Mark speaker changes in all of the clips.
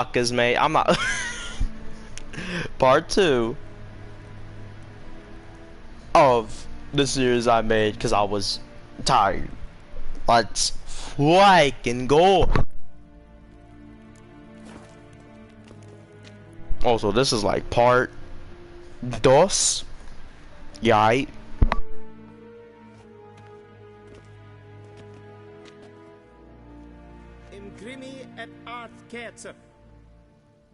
Speaker 1: Fuckers, mate. I'm not. Part 2 of the series I made because I was tired. Let's fucking go. Also, this is like part dos. Yai.
Speaker 2: In grimi et art kerzer.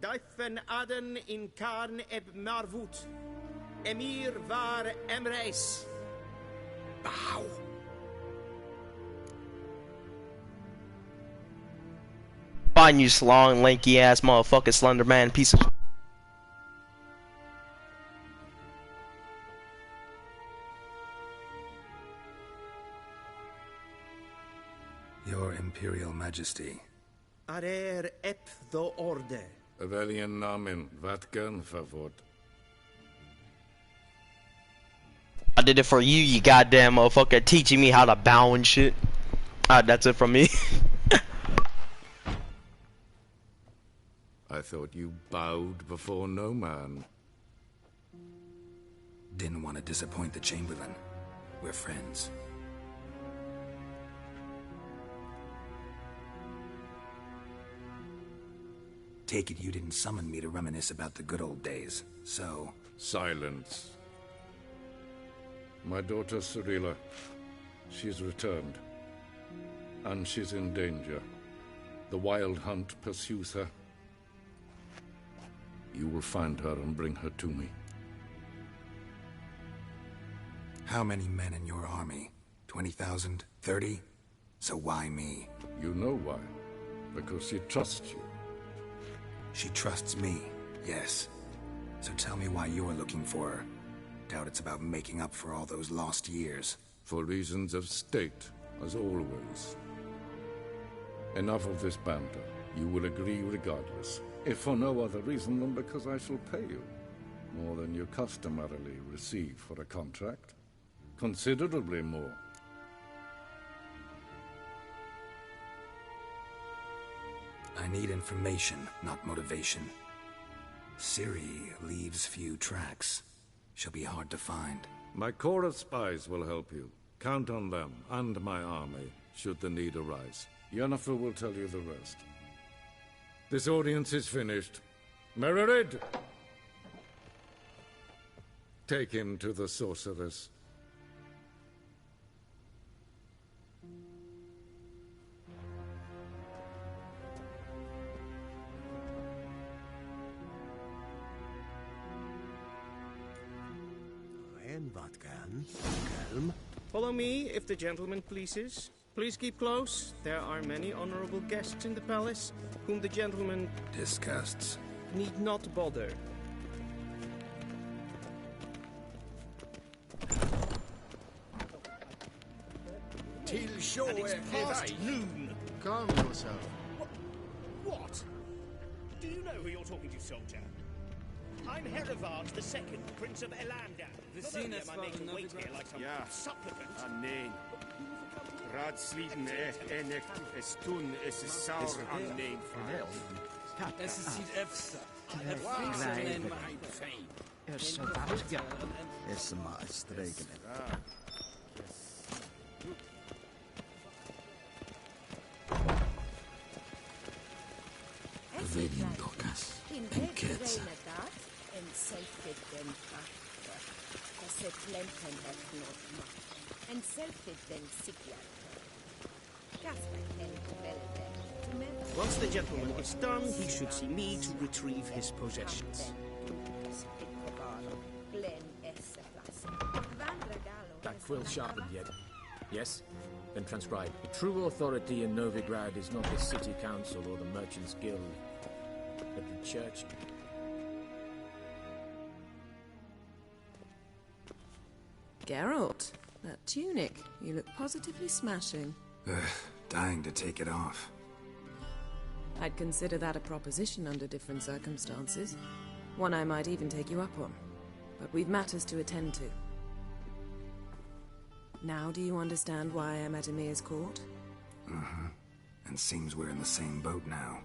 Speaker 2: Duifen aden in karn eb marvoet. Emir var emreis.
Speaker 3: Bow.
Speaker 1: Fine, you long, lanky ass motherfucking slender man piece of.
Speaker 3: Your Imperial Majesty.
Speaker 2: Arer ep the orde.
Speaker 4: Welchen Namen? Wat gern verwort?
Speaker 1: I did it for you, you goddamn motherfucker, teaching me how to bow and shit. Alright, that's it from me.
Speaker 4: I thought you bowed before no man.
Speaker 3: Didn't want to disappoint the Chamberlain. We're friends. Take it you didn't summon me to reminisce about the good old days, so...
Speaker 4: Silence. My daughter Cyrilla, she's returned. And she's in danger. The Wild Hunt pursues her. You will find her and bring her to me.
Speaker 3: How many men in your army? 20,000? 30? So why me?
Speaker 4: You know why. Because she trusts you.
Speaker 3: She trusts me, yes. So tell me why you're looking for her. Doubt it's about making up for all those lost years.
Speaker 4: For reasons of state, as always. Enough of this banter. You will agree regardless. If for no other reason than because I shall pay you. More than you customarily receive for a contract. Considerably more.
Speaker 3: I need information, not motivation. Ciri leaves few tracks. She'll be hard to find.
Speaker 4: My corps of spies will help you. Count on them, and my army, should the need arise. Yennefer will tell you the rest. This audience is finished. Mererid! Take him to the sorceress.
Speaker 2: Follow me, if the gentleman pleases. Please keep close. There are many honorable guests in the palace, whom the gentleman
Speaker 3: Disgusts.
Speaker 2: need not bother.
Speaker 5: Till show
Speaker 2: And it's past noon.
Speaker 5: Calm yourself.
Speaker 6: What? Do you know who you're talking to, soldier? I'm Herivard II, Prince of Elander. Not only am I made to wait here like some supplicant.
Speaker 5: Nee. Raadsleden enig is toen is het sauer aan neem van
Speaker 7: Es ist die Efsa.
Speaker 8: Is ja. Is maar streken. Vindocas. En Ketsa.
Speaker 2: Once the gentleman is done, he should see me to retrieve his possessions.
Speaker 7: That quill sharpened yet? Yes? Then transcribe. The true authority in Novigrad is not the city council or the merchants' guild, but the church.
Speaker 9: Geralt, that tunic. You look positively smashing.
Speaker 3: Dying to take it off.
Speaker 9: I'd consider that a proposition under different circumstances. One I might even take you up on. But we've matters to attend to. Now do you understand why I'm at Emir's court?
Speaker 3: And seems we're in the same boat now.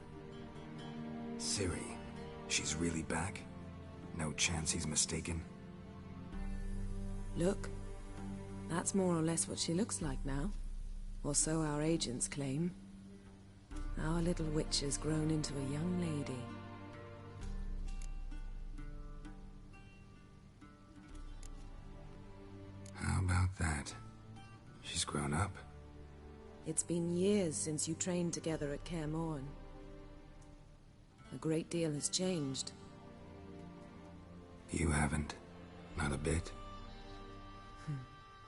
Speaker 3: Ciri, she's really back? No chance he's mistaken?
Speaker 9: Look, that's more or less what she looks like now. Or so our agents claim. Our little witch has grown into a young lady.
Speaker 3: How about that? She's grown up?
Speaker 9: It's been years since you trained together at Kaer Morhen. A great deal has changed.
Speaker 3: You haven't? Not a bit?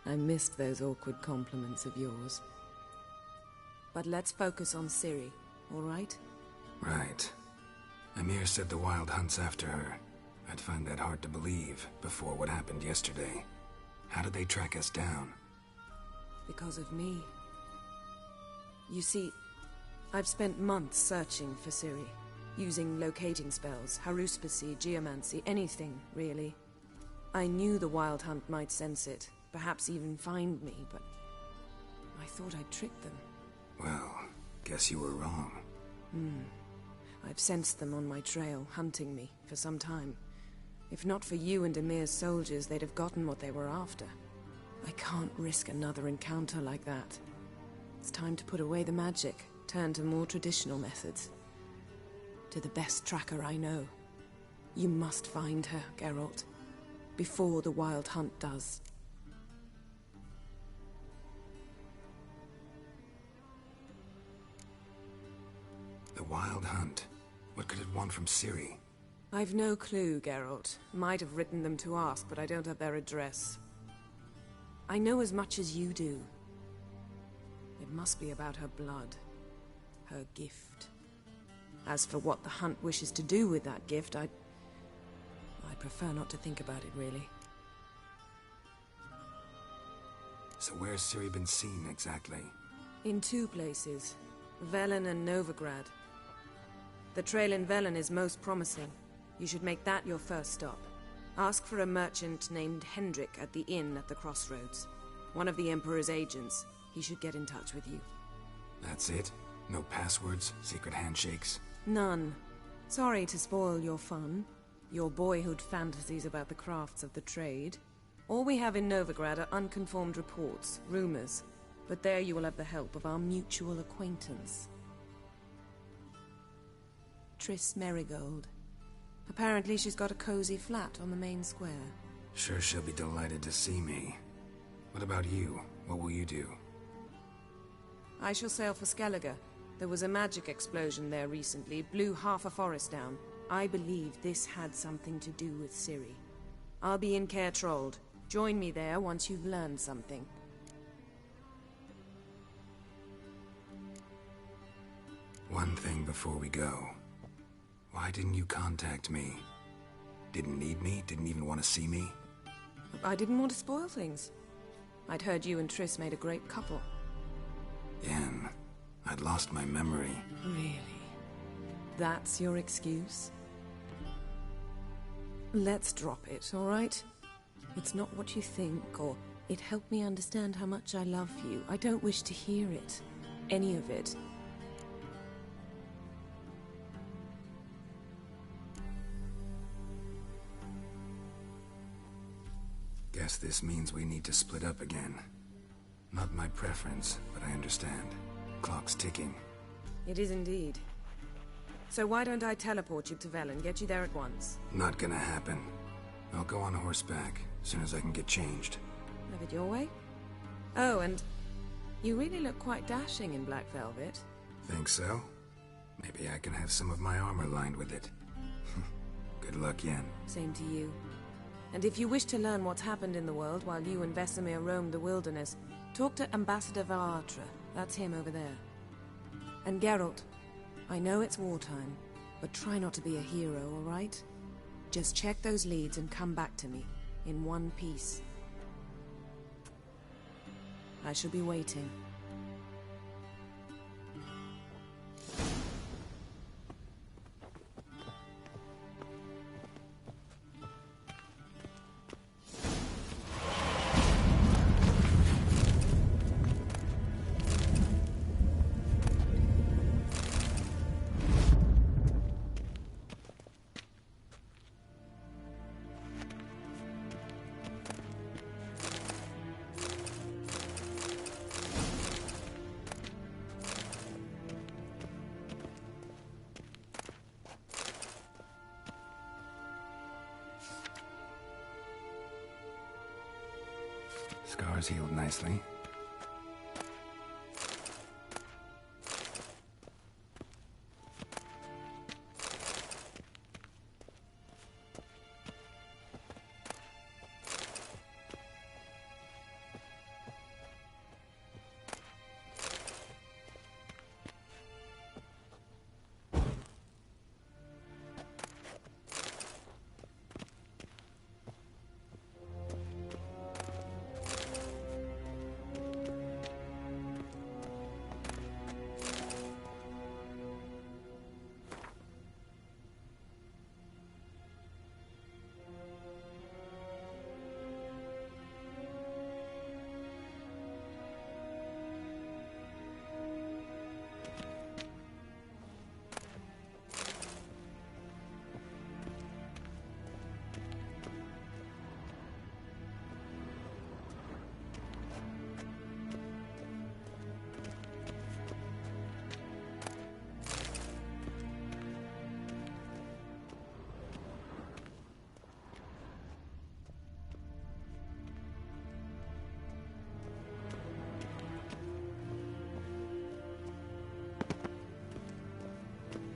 Speaker 9: I missed those awkward compliments of yours. But let's focus on Ciri, all right?
Speaker 3: Right. Amir said the Wild Hunt's after her. I'd find that hard to believe before what happened yesterday. How did they track us down?
Speaker 9: Because of me. You see, I've spent months searching for Ciri, using locating spells, haruspicy, geomancy, anything, really. I knew the Wild Hunt might sense it, perhaps even find me, but I thought I'd tricked them.
Speaker 3: Well, guess you were wrong.
Speaker 9: I've sensed them on my trail, hunting me, for some time. If not for you and Amir's soldiers, they'd have gotten what they were after. I can't risk another encounter like that. It's time to put away the magic, turn to more traditional methods. To the best tracker I know. You must find her, Geralt. Before the Wild Hunt does.
Speaker 3: The Wild Hunt? What could it want from Ciri?
Speaker 9: I've no clue, Geralt. Might have written them to ask, but I don't have their address. I know as much as you do. It must be about her blood. Her gift. As for what the Hunt wishes to do with that gift, I prefer not to think about it, really.
Speaker 3: So where's Ciri been seen, exactly?
Speaker 9: In two places. Velen and Novigrad. The trail in Velen is most promising. You should make that your first stop. Ask for a merchant named Hendrik at the inn at the crossroads. One of the Emperor's agents. He should get in touch with you.
Speaker 3: That's it? No passwords? Secret handshakes?
Speaker 9: None. Sorry to spoil your fun. Your boyhood fantasies about the crafts of the trade. All we have in Novigrad are unconfirmed reports, rumors. But there you will have the help of our mutual acquaintance. Triss Merigold. Apparently she's got a cozy flat on the main square.
Speaker 3: Sure she'll be delighted to see me. What about you? What will you do?
Speaker 9: I shall sail for Skellige. There was a magic explosion there recently, blew half a forest down. I believe this had something to do with Ciri. I'll be in Caer Trold. Join me there once you've learned something.
Speaker 3: One thing before we go. Why didn't you contact me? Didn't need me? Didn't even want to see me?
Speaker 9: I didn't want to spoil things. I'd heard you and Triss made a great couple.
Speaker 3: Yen, I'd lost my memory.
Speaker 9: Really? That's your excuse? Let's drop it, all right? It's not what you think, or it helped me understand how much I love you. I don't wish to hear it. Any of it.
Speaker 3: Guess this means we need to split up again. Not my preference, but I understand. Clock's ticking.
Speaker 9: It is indeed. So why don't I teleport you to Velen, get you there at once?
Speaker 3: Not gonna happen. I'll go on horseback, as soon as I can get changed.
Speaker 9: Have it your way? Oh, and you really look quite dashing in black velvet.
Speaker 3: Think so? Maybe I can have some of my armor lined with it. Good luck, Yen.
Speaker 9: Same to you. And if you wish to learn what's happened in the world while you and Vesemir roamed the wilderness, talk to Ambassador Varatra. That's him over there. And Geralt, I know it's wartime, but try not to be a hero, all right? Just check those leads and come back to me, in one piece. I shall be waiting.
Speaker 3: Scars healed nicely.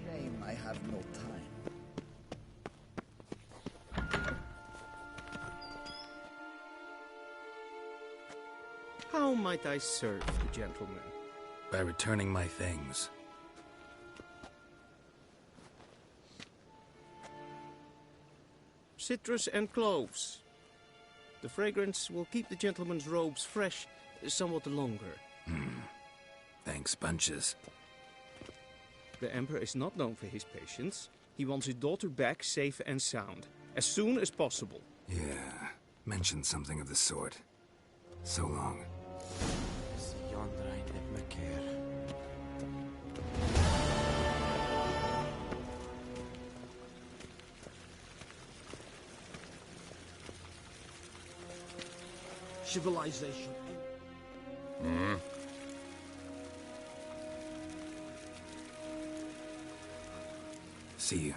Speaker 8: Shame I have no time.
Speaker 2: How might I serve the gentleman?
Speaker 3: By returning my things.
Speaker 2: Citrus and cloves. The fragrance will keep the gentleman's robes fresh somewhat longer.
Speaker 3: Thanks, bunches.
Speaker 2: The Emperor is not known for his patience. He wants his daughter back safe and sound, as soon as possible.
Speaker 3: Yeah, mentioned something of the sort. So long.
Speaker 6: Civilization.
Speaker 3: See you.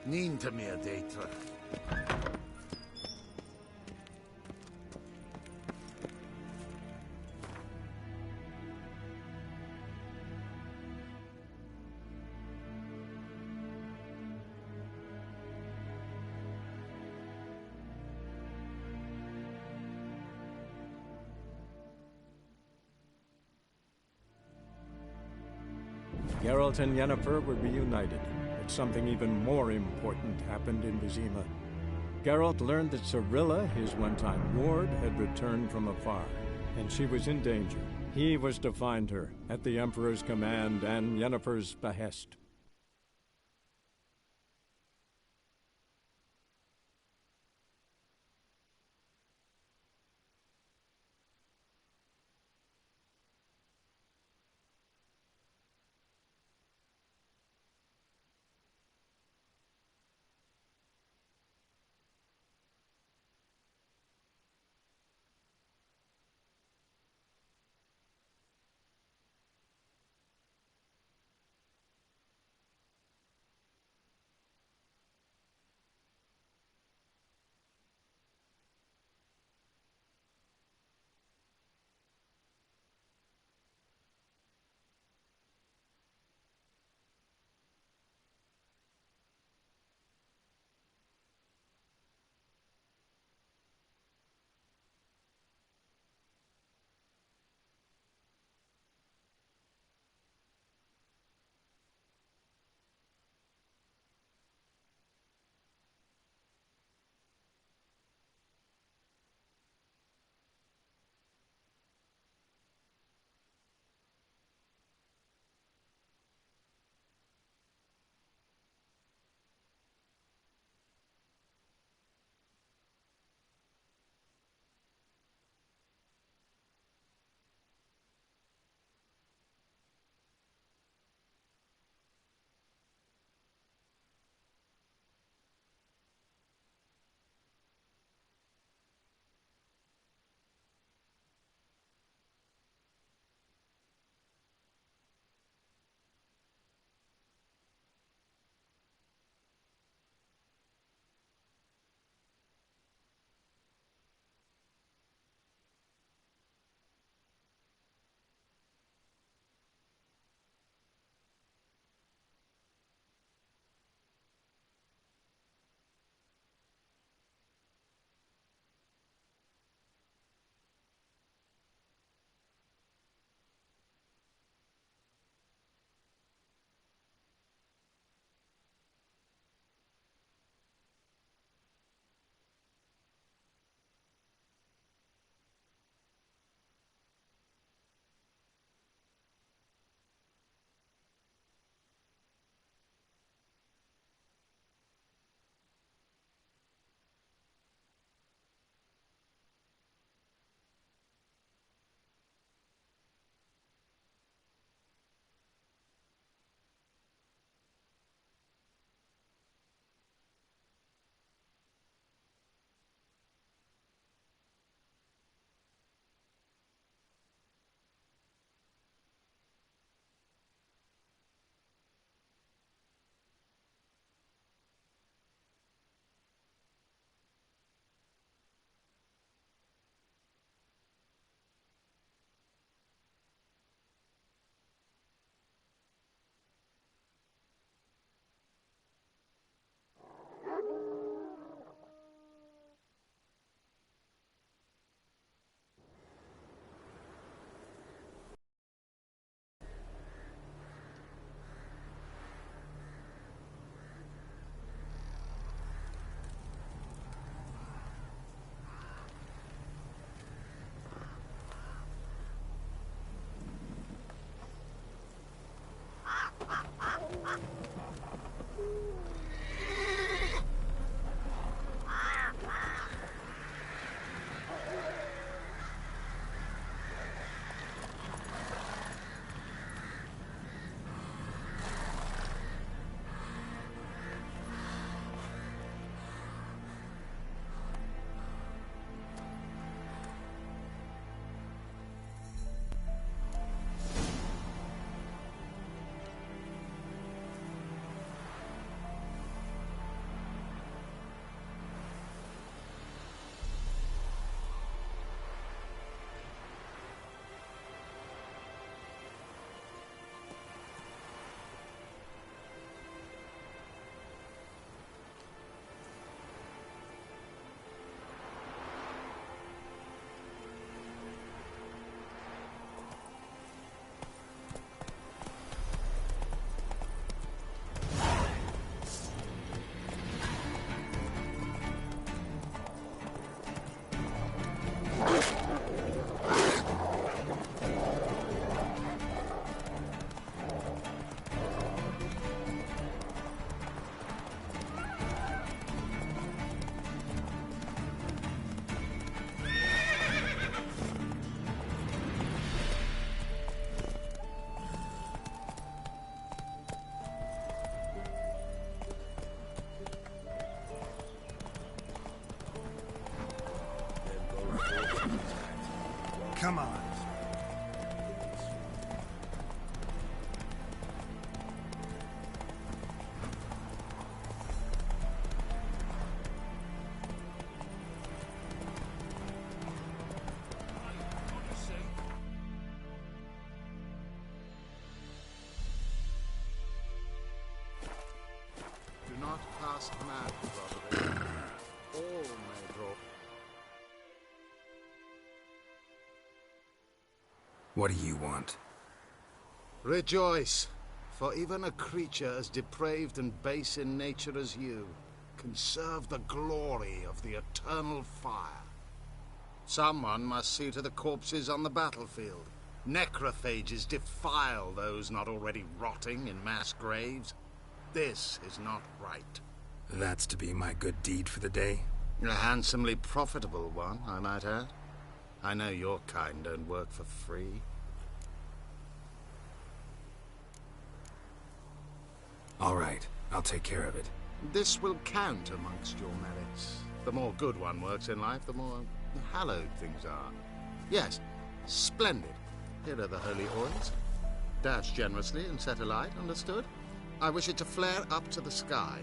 Speaker 8: Niin te meer data.
Speaker 10: Geralt and Yennefer were reunited, but something even more important happened in Vizima. Geralt learned that Cirilla, his one-time ward, had returned from afar, and she was in danger. He was to find her, at the Emperor's command and Yennefer's behest.
Speaker 8: Come on.
Speaker 11: Do not cast mad, brother. All may draw.
Speaker 3: What do you want?
Speaker 11: Rejoice, for even a creature as depraved and base in nature as you can serve the glory of the eternal fire. Someone must see to the corpses on the battlefield. Necrophages defile those not already rotting in mass graves. This is not right.
Speaker 3: That's to be my good deed for the day?
Speaker 11: A handsomely profitable one, I might add. I know your kind don't work for free.
Speaker 3: All right, I'll take care of it.
Speaker 11: This will count amongst your merits. The more good one works in life, the more hallowed things are. Yes, splendid. Here are the holy oils. Dash generously and set alight, understood? I wish it to flare up to the sky,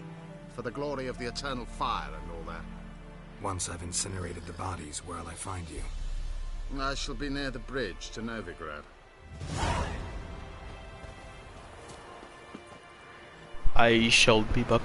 Speaker 11: for the glory of the eternal fire and all that.
Speaker 3: Once I've incinerated the bodies, where'll I find you?
Speaker 11: I shall be near the bridge to Novigrad.
Speaker 1: I shall be back.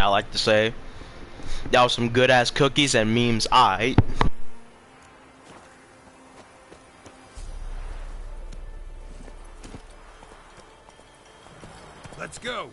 Speaker 1: I like to say. That was some good ass cookies and memes. Aight.
Speaker 3: Let's go.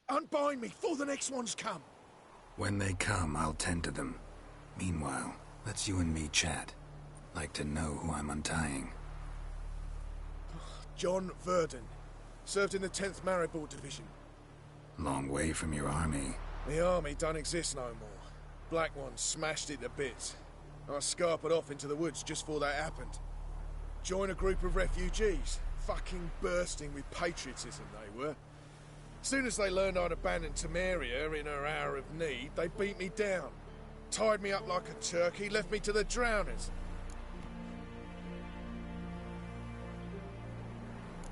Speaker 12: Unbind me before the next ones come.
Speaker 3: When they come, I'll tend to them. Meanwhile, let's you and me chat. Like to know who I'm untying.
Speaker 12: John Verdon. Served in the 10th Maribor Division.
Speaker 3: Long way from your army.
Speaker 12: The army don't exist no more. Black Ones smashed it to bits. I scarpered off into the woods just before that happened. Joined a group of refugees. Fucking bursting with patriotism they were. Soon as they learned I'd abandoned Temeria in her hour of need, they beat me down. Tied me up like a turkey, left me to the drowners.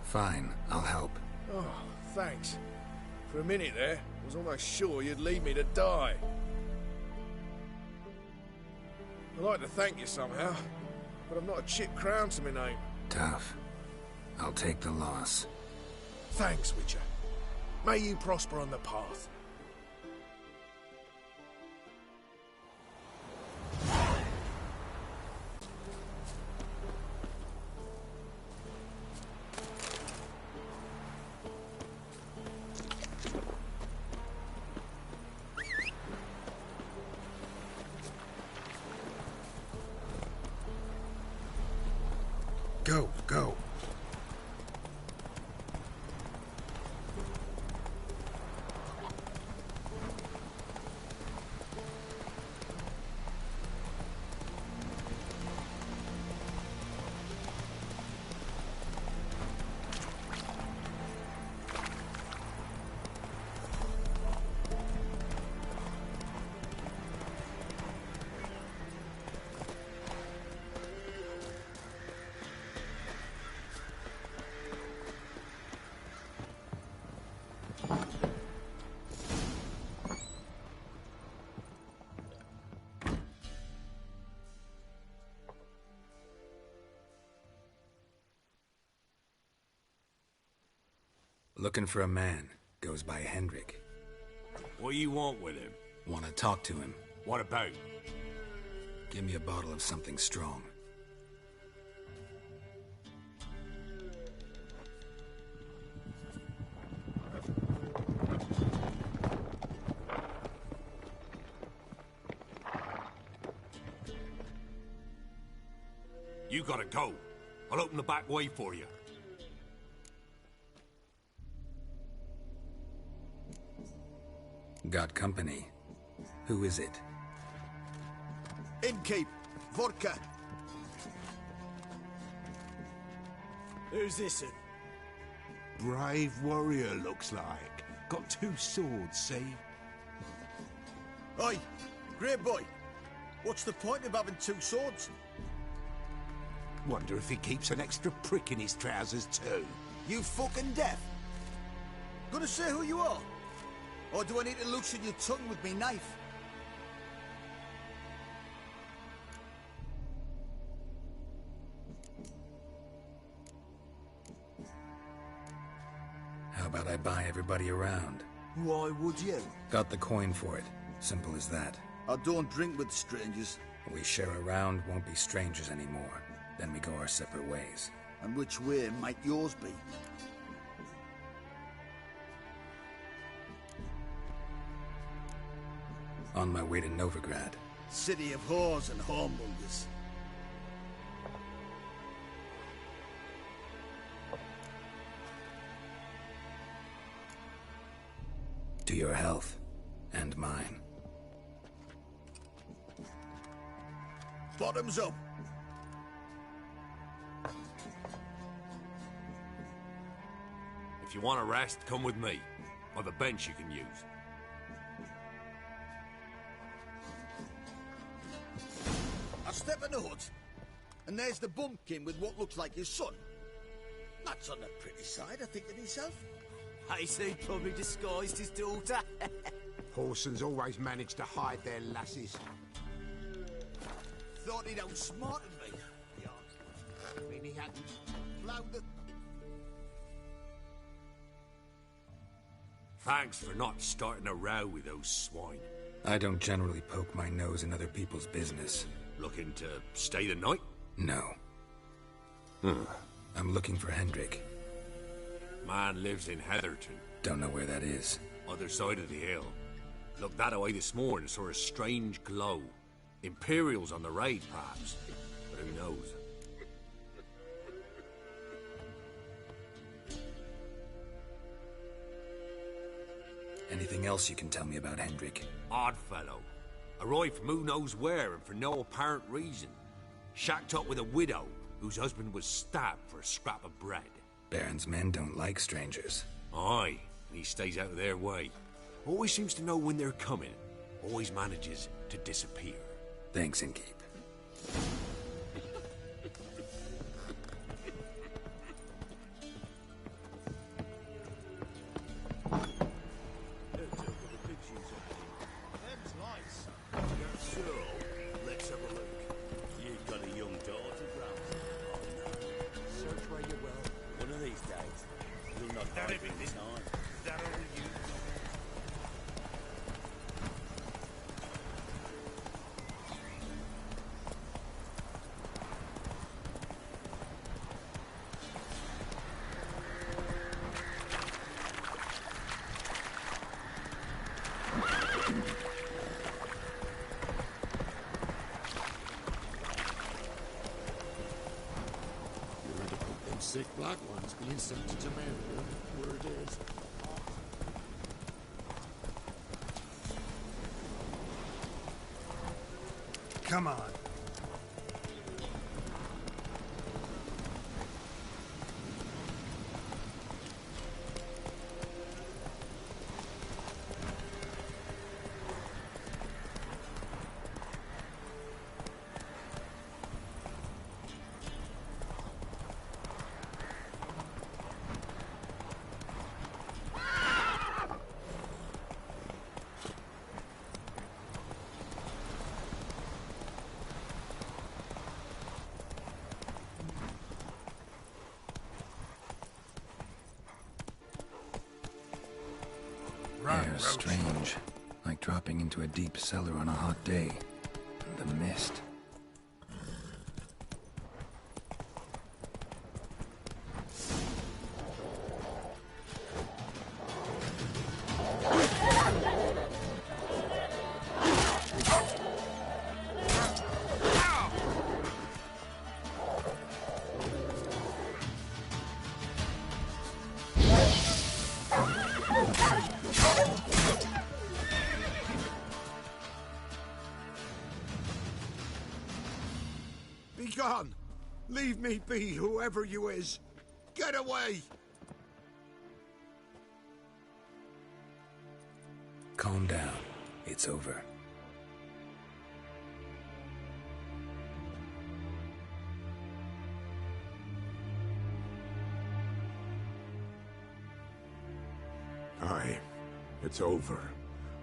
Speaker 3: Fine, I'll help.
Speaker 12: Oh, thanks. For a minute there, I was almost sure you'd leave me to die. I'd like to thank you somehow, but I've not a chip crown to my name.
Speaker 3: Tough. I'll take the loss.
Speaker 12: Thanks, Witcher. May you prosper on the path.
Speaker 3: Go, go. Looking for a man. Goes by Hendrik.
Speaker 8: What do you want with him?
Speaker 3: Want to talk to him.
Speaker 8: What about?
Speaker 3: Give me a bottle of something strong.
Speaker 13: You gotta go. I'll open the back way for you.
Speaker 3: Got company. Who is it?
Speaker 8: Innkeep, vodka.
Speaker 6: Who's this?
Speaker 14: Brave warrior, looks like. Got 2 swords, see?
Speaker 8: Oi, great boy. What's the point of having 2 swords?
Speaker 14: Wonder if he keeps an extra prick in his trousers too.
Speaker 8: You fucking deaf? Gonna say who you are? Or do I need to loosen your tongue with me knife?
Speaker 3: How about I buy everybody around?
Speaker 8: Why would you?
Speaker 3: Got the coin for it. Simple as that.
Speaker 8: I don't drink with strangers.
Speaker 3: We share a round, won't be strangers anymore. Then we go our separate ways.
Speaker 8: And which way might yours be?
Speaker 3: On my way to Novigrad.
Speaker 8: City of whores and whoremongers.
Speaker 3: To your health. And mine.
Speaker 8: Bottoms up.
Speaker 13: If you want a rest, come with me. Or the bench you can use.
Speaker 8: I step in the hut, and there's the bumpkin with what looks like his son. That's on the pretty side, I think to myself.
Speaker 6: I say he probably disguised his daughter.
Speaker 14: Horsons always manage to hide their lasses.
Speaker 8: Thought he'd outsmarted me. I mean, he hadn't ploughed the...
Speaker 13: Thanks for not starting a row with those swine.
Speaker 3: I don't generally poke my nose in other people's business.
Speaker 13: Looking to stay the night?
Speaker 3: No. I'm looking for Hendrik.
Speaker 13: Man lives in Heatherton.
Speaker 3: Don't know where that is.
Speaker 13: Other side of the hill. Looked that away this morning, saw a strange glow. Imperials on the raid, perhaps. But who knows?
Speaker 3: Anything else you can tell me about Hendrik?
Speaker 13: Odd fellow. Arrived from who knows where and for no apparent reason. Shacked up with a widow whose husband was stabbed for a scrap of bread.
Speaker 3: Baron's men don't like strangers.
Speaker 13: Aye, and he stays out of their way. Always seems to know when they're coming. Always manages to disappear.
Speaker 3: Thanks, Innkeep.
Speaker 6: Let's have a look. You've got a young daughter, Brown. Oh, no. Search where you will. One of these days, you'll not die in this time. That'll you.
Speaker 15: Sick black ones being sent to Jamaica, where it is.
Speaker 14: Come on.
Speaker 3: Air's strange. Like dropping into a deep cellar on a hot day. The mist.
Speaker 14: gone! Leave me be, whoever you is! Get away!
Speaker 3: Calm down. It's over.
Speaker 14: Aye, it's over.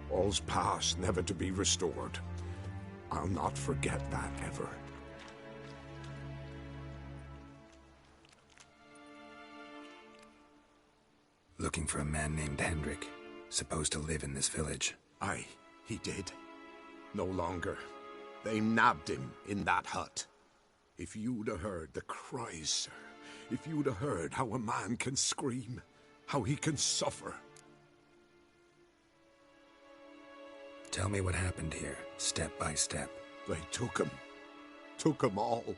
Speaker 14: All's past, never to be restored. I'll not forget that ever.
Speaker 3: Looking for a man named Hendrik, supposed to live in this village.
Speaker 14: Aye, he did. No longer. They nabbed him in that hut. If you'd have heard the cries, sir. If you'd have heard how a man can scream, how he can suffer.
Speaker 3: Tell me what happened here, step by step.
Speaker 14: They took him. Took him all.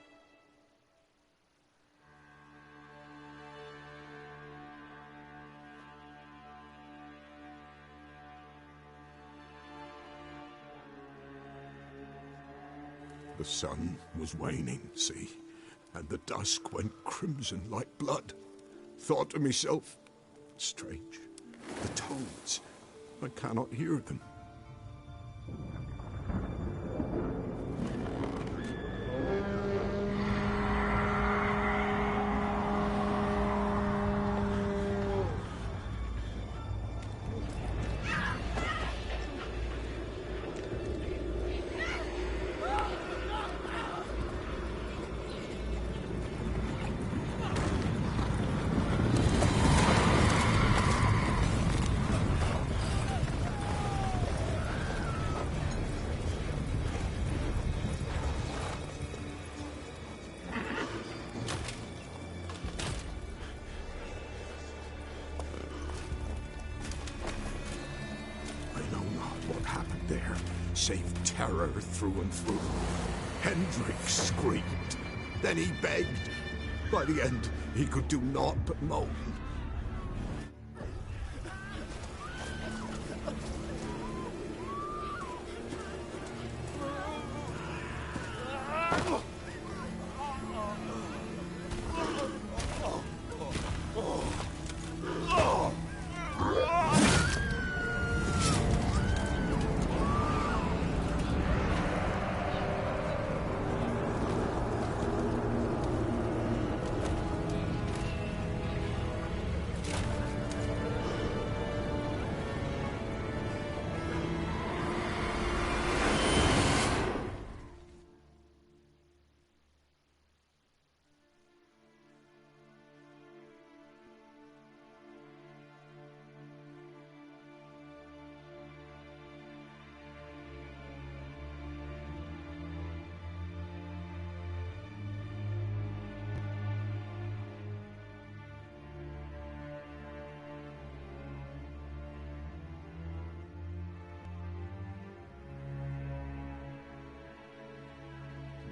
Speaker 14: The sun was waning, see, and the dusk went crimson like blood. Thought to myself, strange, the toads, I cannot hear them. Save terror through and through. Hendrik screamed. Then he begged. By the end, he could do naught but moan.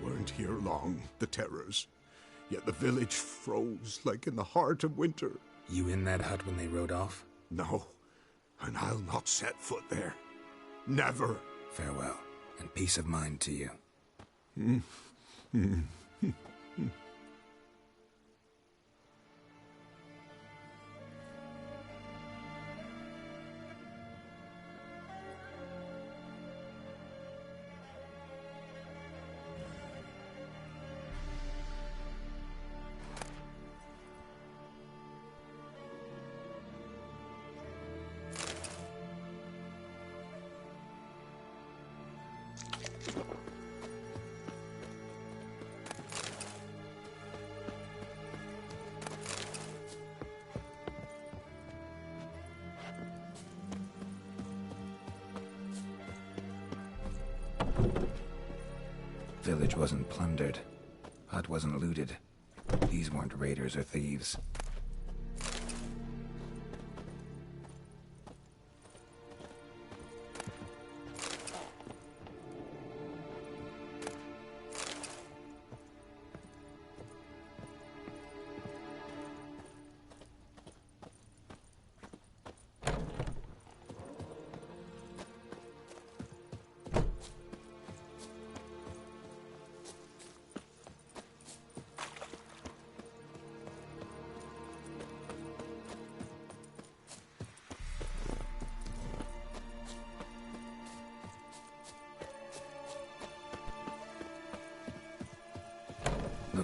Speaker 14: Weren't here long, the terrors. Yet the village froze like in the heart of winter.
Speaker 3: You in that hut when they rode off?
Speaker 14: No, and I'll not set foot there. Never.
Speaker 3: Farewell, and peace of mind to you. Village wasn't plundered. Hut wasn't looted. These weren't raiders or thieves.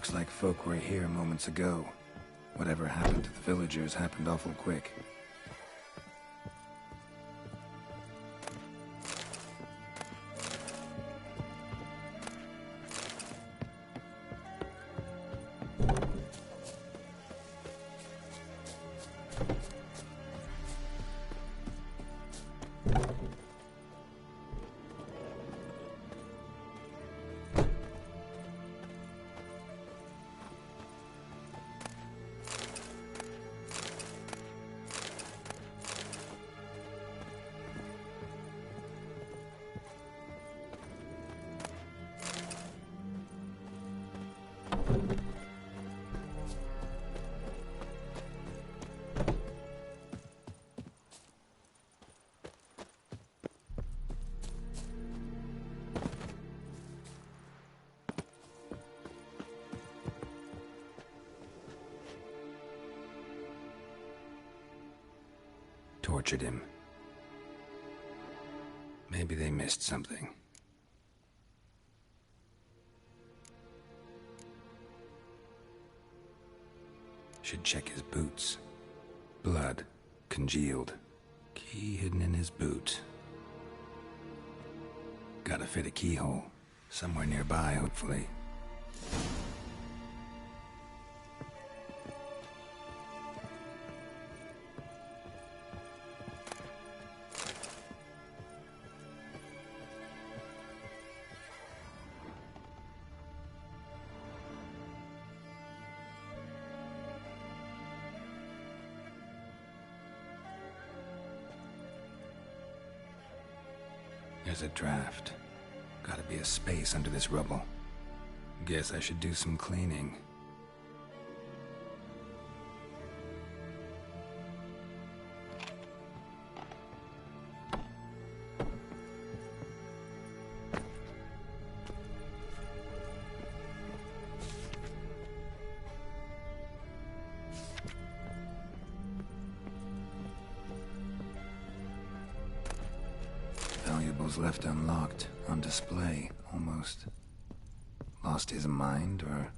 Speaker 3: Looks like folk were here moments ago. Whatever happened to the villagers happened awful quick. Tortured him. Maybe they missed something. Should check his boots. Blood. Congealed. Key hidden in his boot. Gotta fit a keyhole. Somewhere nearby, hopefully. There's a draft. Gotta be a space under this rubble. Guess I should do some cleaning. Valuables left unlocked, on display, almost. Lost his mind, or...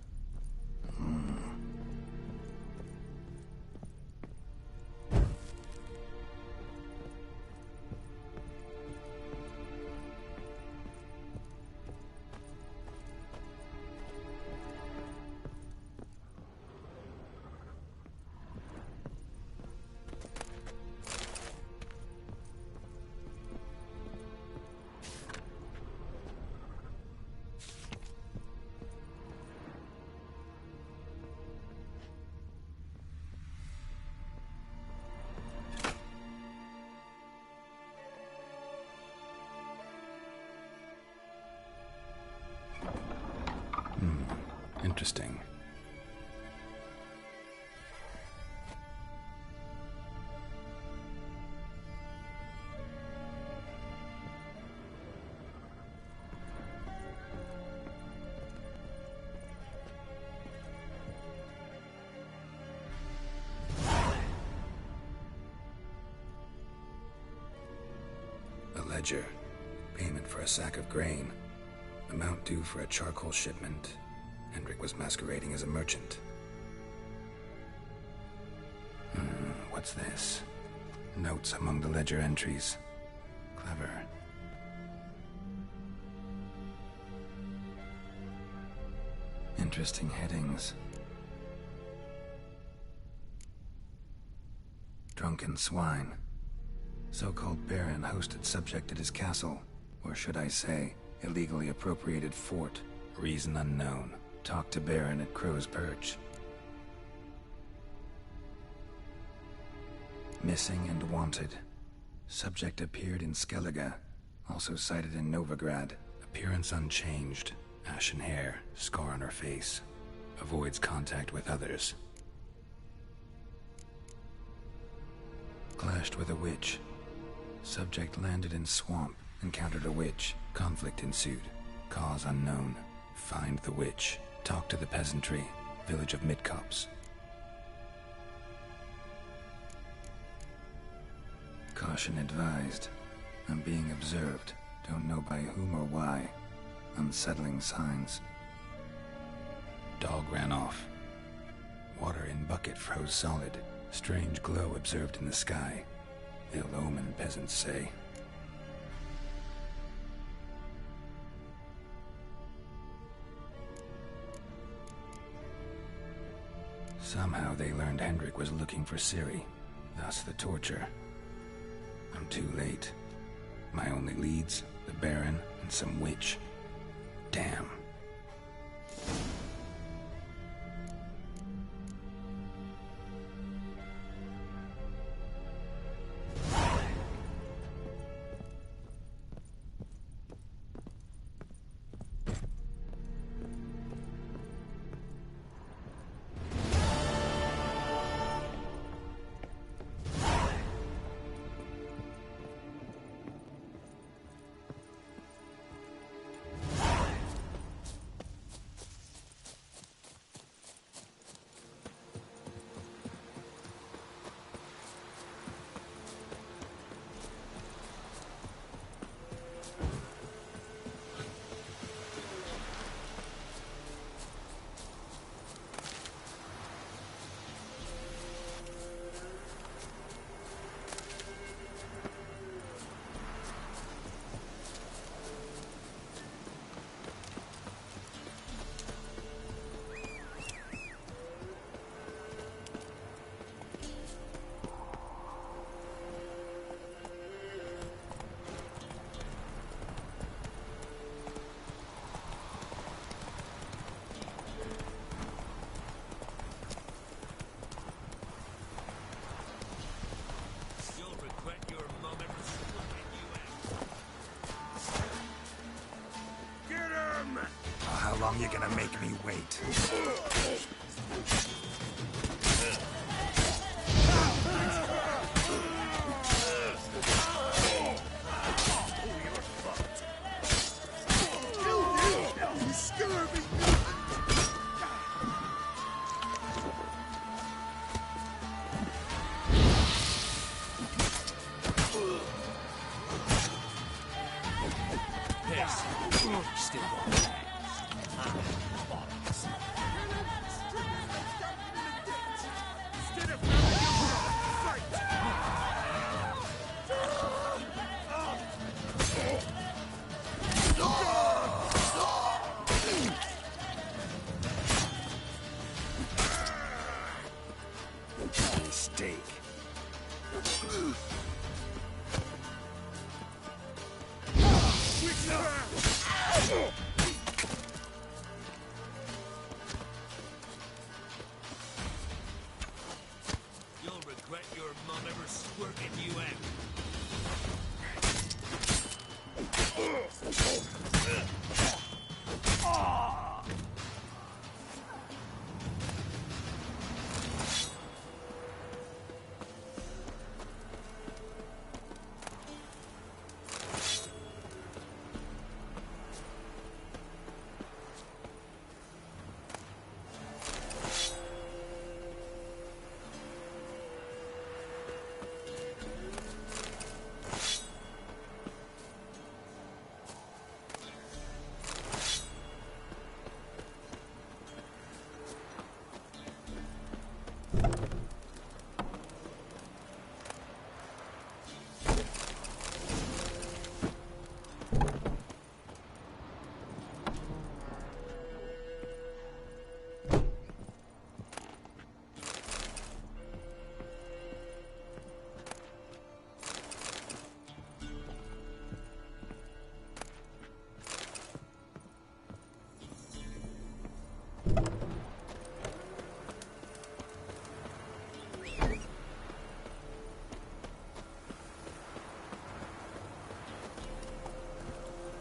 Speaker 3: Interesting. A ledger. Payment for a sack of grain. Amount due for a charcoal shipment. Hendrik was masquerading as a merchant. What's this? Notes among the ledger entries. Clever. Interesting headings. Drunken swine. So-called baron hosted subject at his castle. Or should I say, illegally appropriated fort. Reason unknown. Talk to Baron at Crow's Perch. Missing and wanted. Subject appeared in Skellige. Also sighted in Novigrad. Appearance unchanged. Ashen hair. Scar on her face. Avoids contact with others. Clashed with a witch. Subject landed in swamp. Encountered a witch. Conflict ensued. Cause unknown. Find the witch. Talk to the peasantry. Village of Midcopse. Caution advised. I'm being observed. Don't know by whom or why. Unsettling signs. Dog ran off. Water in bucket froze solid. Strange glow observed in the sky. Ill omen, peasants say. Somehow they learned Hendrik was looking for Ciri, thus the torture. I'm too late. My only leads, the Baron and some witch. Damn.
Speaker 14: How long you gonna make me wait?
Speaker 13: Still
Speaker 3: Mistake.
Speaker 13: You'll regret your mom ever squirting you out.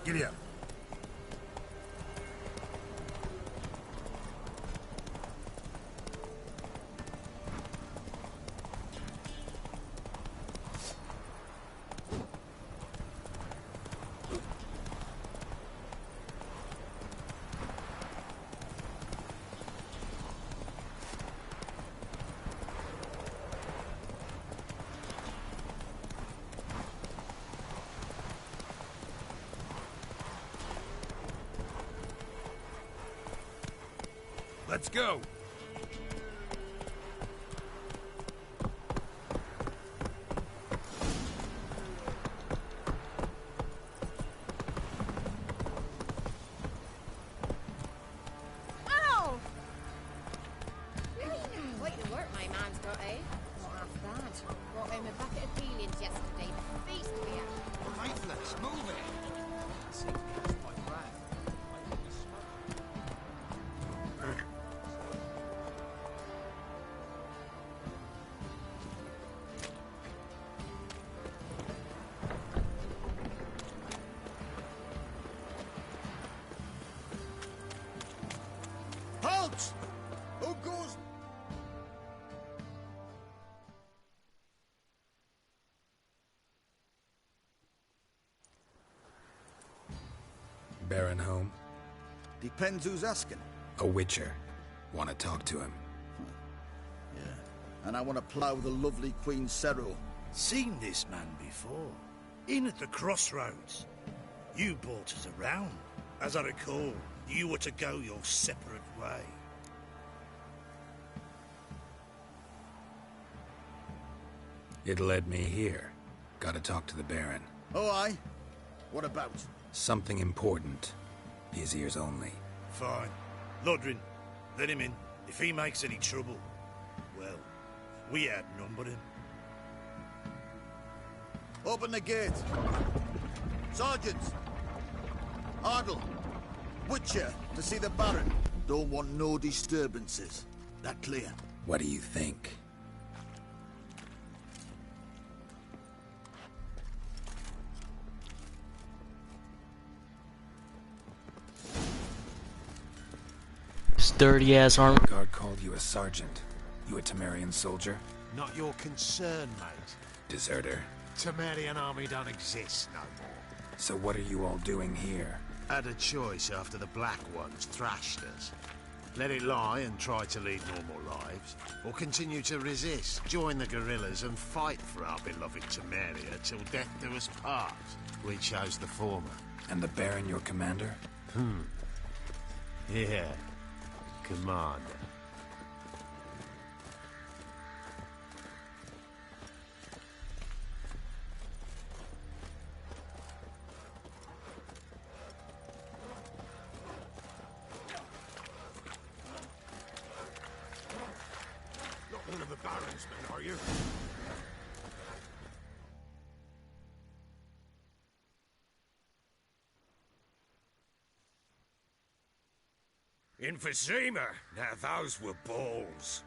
Speaker 14: Giddy up.
Speaker 13: Let's go.
Speaker 16: Oh! Quite the work my man's got, eh? Not half bad. Brought home a bucket of peelings yesterday. Feast here.
Speaker 8: Faithless, move it! Halt! Who goes?
Speaker 3: Baron home?
Speaker 8: Depends who's asking.
Speaker 3: A witcher. Want to talk to him?
Speaker 8: Yeah. And I want to plough the lovely Queen Cero.
Speaker 6: Seen this man before. In at the crossroads. You brought us around. As I recall, you were to go your separate way.
Speaker 3: It led me here. Gotta talk to the Baron.
Speaker 8: Oh, aye? What about?
Speaker 3: Something important. His ears only.
Speaker 6: Fine. Lodrin, let him in. If he makes any trouble, well, we outnumber him.
Speaker 8: Open the gate. Sergeants! Ardle! Witcher, to see the Baron. Don't want no disturbances. That clear?
Speaker 3: What do you think?
Speaker 1: Dirty ass armor.
Speaker 3: Guard called you a sergeant. You a Temerian soldier?
Speaker 15: Not your concern, mate.
Speaker 3: Deserter.
Speaker 15: Temerian army don't exist no more.
Speaker 3: So what are you all doing here?
Speaker 15: Had a choice after the Black Ones thrashed us. Let it lie and try to lead normal lives, or continue to resist, join the guerrillas and fight for our beloved Temeria till death do us part. We chose the former.
Speaker 3: And the Baron your commander?
Speaker 15: Yeah. Commander.
Speaker 13: Not one of the Baron's men, are you? In Vizima, now those were balls.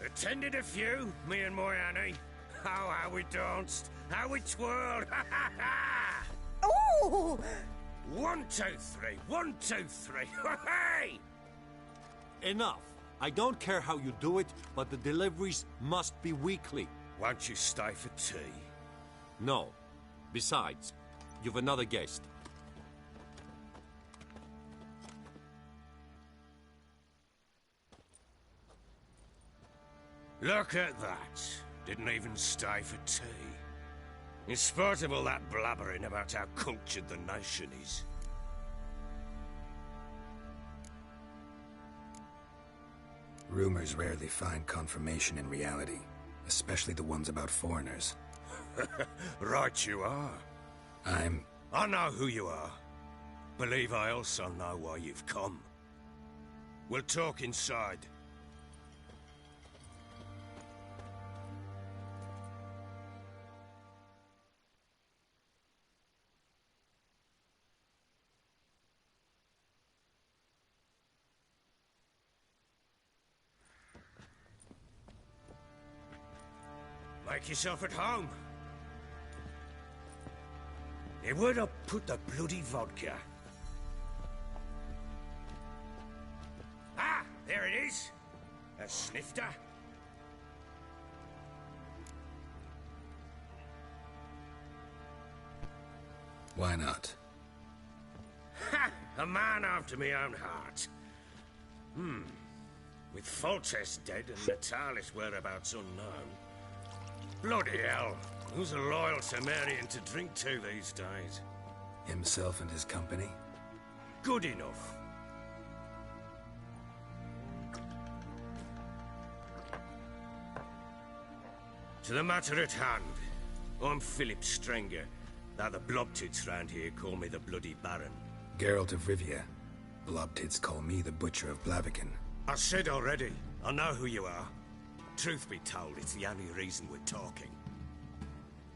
Speaker 13: Attended a few, me and my Annie. Oh, how we danced, how we twirled, ha ha ha!
Speaker 16: Ooh!
Speaker 13: 1, 2, 3, 1, 2, 3, hey!
Speaker 17: Enough. I don't care how you do it, but the deliveries must be weekly.
Speaker 13: Won't you stay for tea?
Speaker 17: No. Besides, you've another guest.
Speaker 13: Look at that. Didn't even stay for tea. In spite of all that blabbering about how cultured the nation is.
Speaker 3: Rumors rarely find confirmation in reality, especially the ones about foreigners.
Speaker 13: Right you are. I know who you are. Believe I also know why you've come. We'll talk inside. Make yourself at home. Hey, where'd I put the bloody vodka? Ah, there it is. A snifter.
Speaker 3: Why not?
Speaker 13: Ha! A man after my own heart. With Foltest dead and Natalis' whereabouts unknown. Bloody hell. Who's a loyal Temerian to drink to these days?
Speaker 3: Himself and his company?
Speaker 13: Good enough. To the matter at hand. I'm Philip Strenger, though the blobtits round here call me the Bloody Baron.
Speaker 3: Geralt of Rivia. Blobtits call me the Butcher of Blaviken.
Speaker 13: I said already, I know who you are. Truth be told, it's the only reason we're talking.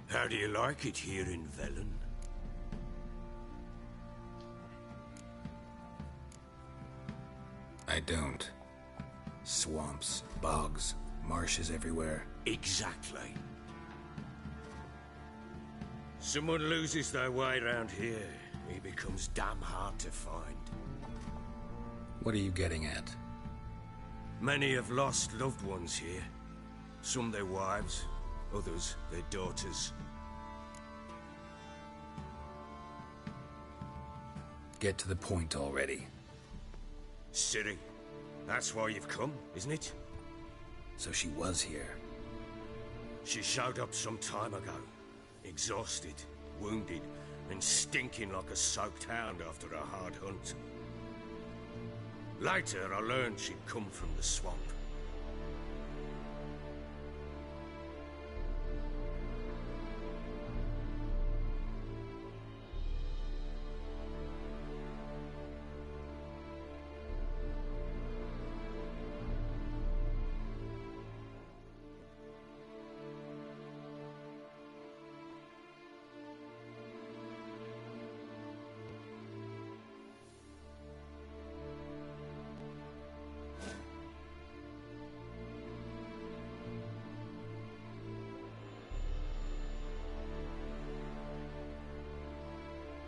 Speaker 13: How do you like it here in Velen?
Speaker 3: I don't. Swamps, bogs, marshes everywhere.
Speaker 13: Exactly. Someone loses their way around here, he becomes damn hard to find.
Speaker 3: What are you getting at?
Speaker 13: Many have lost loved ones here. Some their wives, others their daughters.
Speaker 3: Get to the point already.
Speaker 13: Ciri, that's why you've come, isn't it?
Speaker 3: So she was here.
Speaker 13: She showed up some time ago. Exhausted, wounded, and stinking like a soaked hound after a hard hunt. Later, I learned she'd come from the swamp.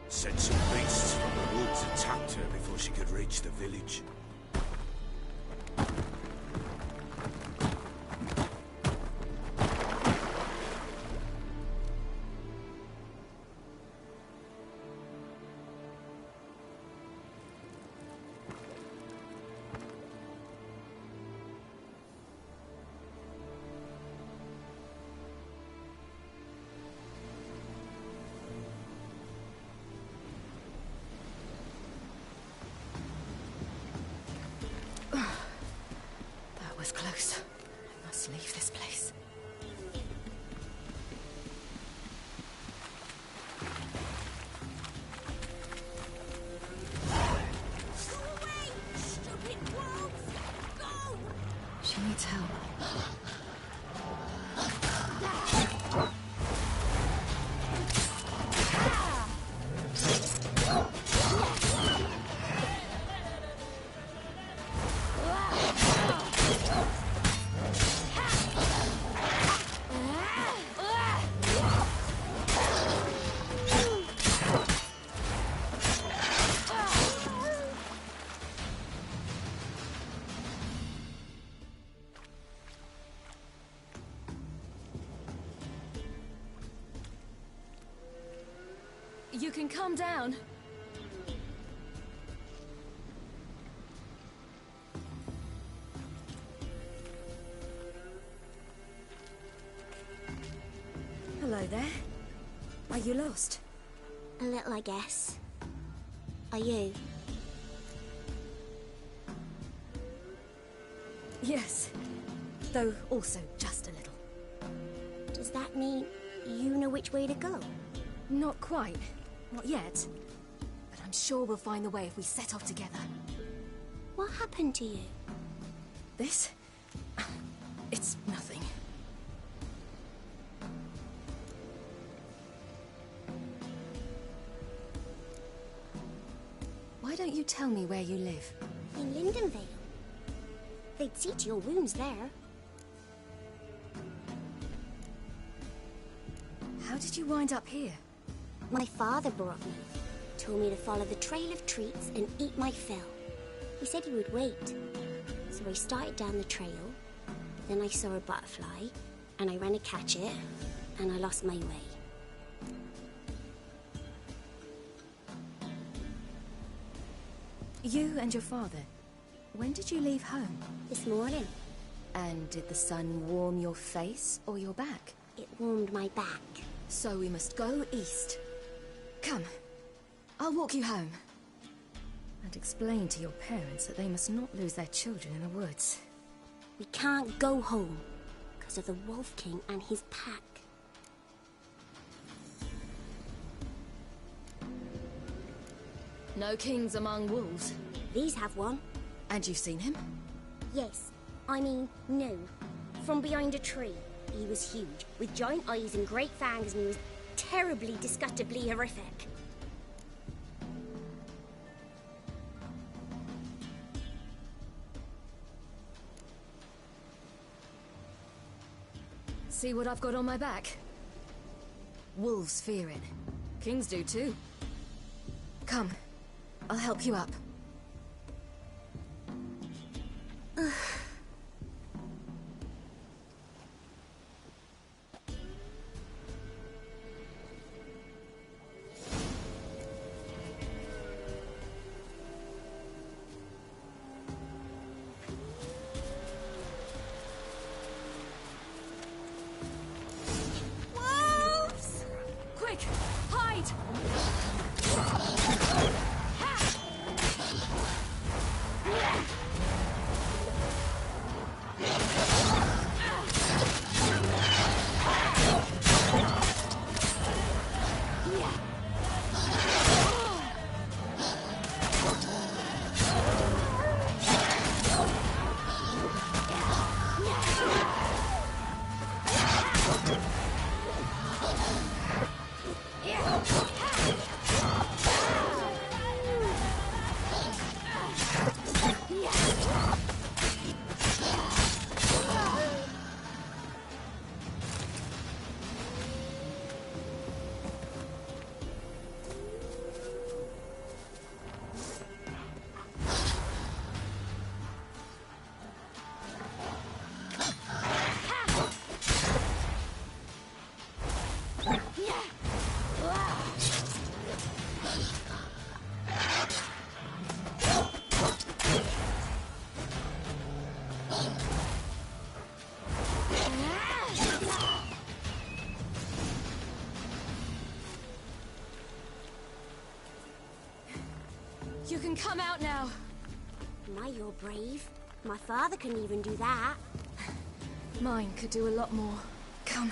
Speaker 13: Said some beasts from the woods attacked her before she could reach the village.
Speaker 9: Close. I must leave this place.
Speaker 16: Go away, stupid wolves! Go!
Speaker 9: She needs help. You can calm down. Hello there. Are you lost?
Speaker 18: A little, I guess. Are you?
Speaker 9: Yes. Though also just a little.
Speaker 18: Does that mean you know which way to go?
Speaker 9: Not quite. Not yet. But I'm sure we'll find the way if we set off together.
Speaker 18: What happened to you?
Speaker 9: This? It's nothing. Why don't you tell me where you live?
Speaker 18: In Lindenvale. They'd see to your wounds there.
Speaker 9: How did you wind up here?
Speaker 18: My father brought me. Told me to follow the trail of treats and eat my fill. He said he would wait. So I started down the trail. Then I saw a butterfly, and I ran to catch it, and I lost my way.
Speaker 9: You and your father, when did you leave home?
Speaker 18: This morning.
Speaker 9: And did the sun warm your face or your back?
Speaker 18: It warmed my back.
Speaker 9: So we must go east. Come, I'll walk you home. And explain to your parents that they must not lose their children in the woods.
Speaker 18: We can't go home. because of the Wolf King and his pack.
Speaker 19: No kings among wolves?
Speaker 18: These have one.
Speaker 19: And you've seen him?
Speaker 18: Yes. I mean, no. From behind a tree. He was huge, with giant eyes and great fangs, and he was terribly, disgustingly horrific.
Speaker 19: See what I've got on my back? Wolves fear it. Kings do too. Come, I'll help you up.
Speaker 18: Wolves!
Speaker 19: Quick, hide! You can come out now.
Speaker 18: My, you're brave. My father couldn't even do that.
Speaker 19: Mine could do a lot more. Come.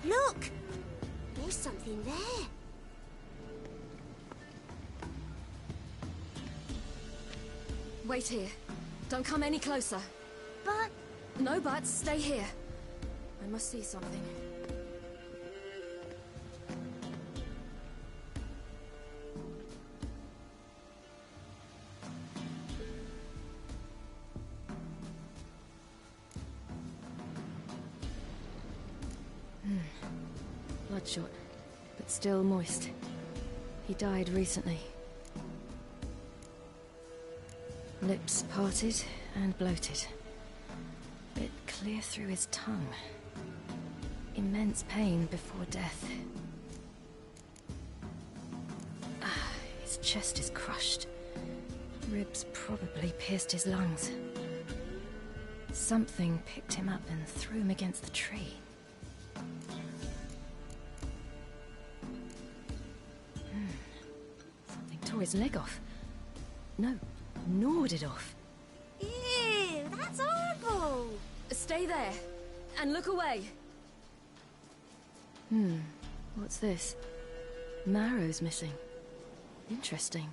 Speaker 18: Look! There's something there.
Speaker 19: Wait here. Don't come any closer.
Speaker 18: But...
Speaker 19: No buts. Stay here. I must see something. Bloodshot, but still moist. He died recently. Lips parted and bloated. Bit clear through his tongue. Immense pain before death. His chest is crushed. Ribs probably pierced his lungs. Something picked him up and threw him against the tree. Something tore his leg off. No, gnawed it off.
Speaker 18: Ew, that's horrible!
Speaker 19: Stay there, and look away. What's this? Marrow's missing. Interesting.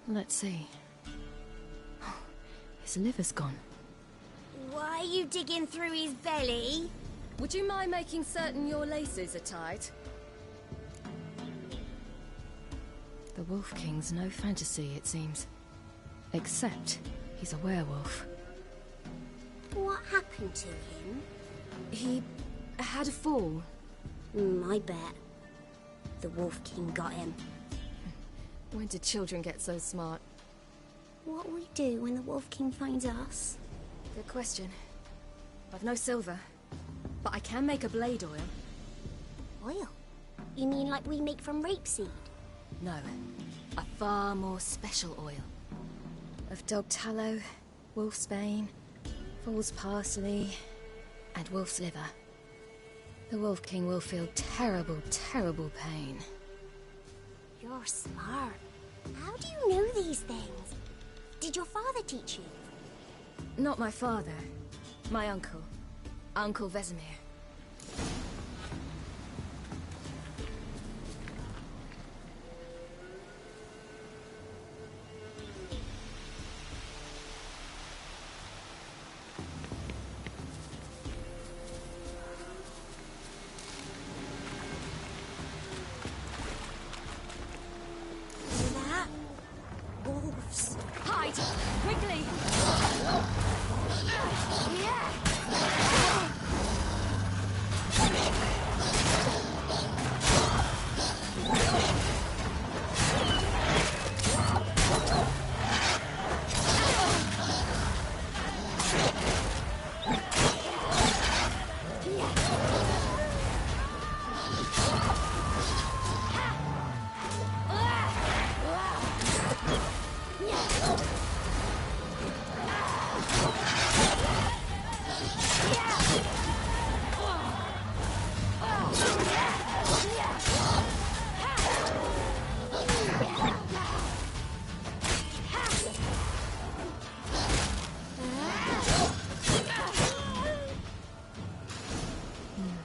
Speaker 19: Let's see. His liver's gone.
Speaker 18: Why are you digging through his belly?
Speaker 19: Would you mind making certain your laces are tied? The Wolf King's no fantasy, it seems. Except he's a werewolf.
Speaker 18: What happened to him?
Speaker 19: He had a fall.
Speaker 18: I bet. The Wolf King got him.
Speaker 19: When did children get so smart?
Speaker 18: What will we do when the Wolf King finds us?
Speaker 19: Good question. I've no silver, but I can make a blade oil.
Speaker 18: Oil? You mean like we make from rapeseed?
Speaker 19: No, a far more special oil. Of dog tallow, wolfsbane, Fool's parsley and wolf's liver. The Wolf King will feel terrible, terrible pain.
Speaker 18: You're smart. How do you know these things? Did your father teach you?
Speaker 19: Not my father. My uncle. Uncle Vesemir.
Speaker 18: Wolves.
Speaker 19: Hide! Quickly!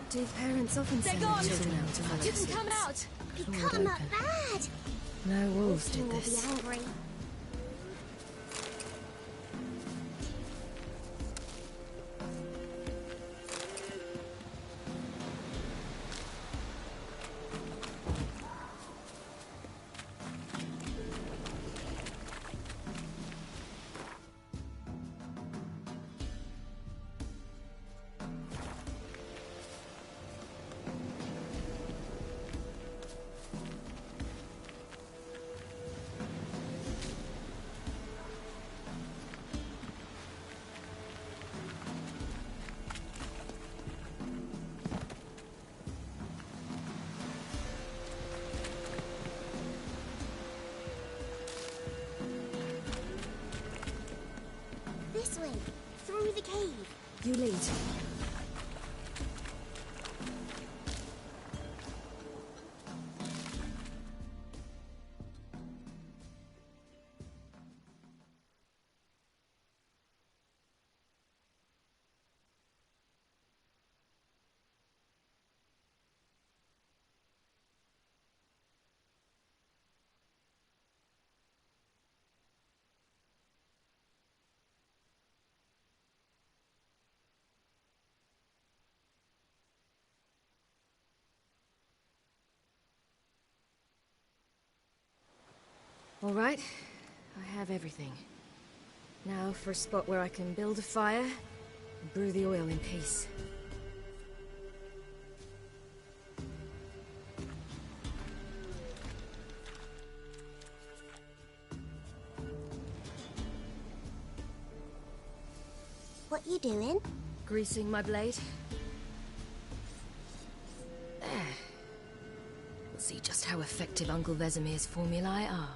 Speaker 19: Do parents often send their children out to follow
Speaker 18: You can
Speaker 19: suits?
Speaker 18: come out. You
Speaker 19: Clawed
Speaker 18: cut 'em up
Speaker 19: open.
Speaker 18: bad.
Speaker 19: No wolves
Speaker 18: King
Speaker 19: did
Speaker 18: will
Speaker 19: this.
Speaker 18: be angry. This way, through the cave.
Speaker 19: You lead. All right, I have everything. Now for a spot where I can build a fire and brew the oil in peace.
Speaker 18: What you doing?
Speaker 19: Greasing my blade. There. We'll see just how effective Uncle Vesemir's formulae are.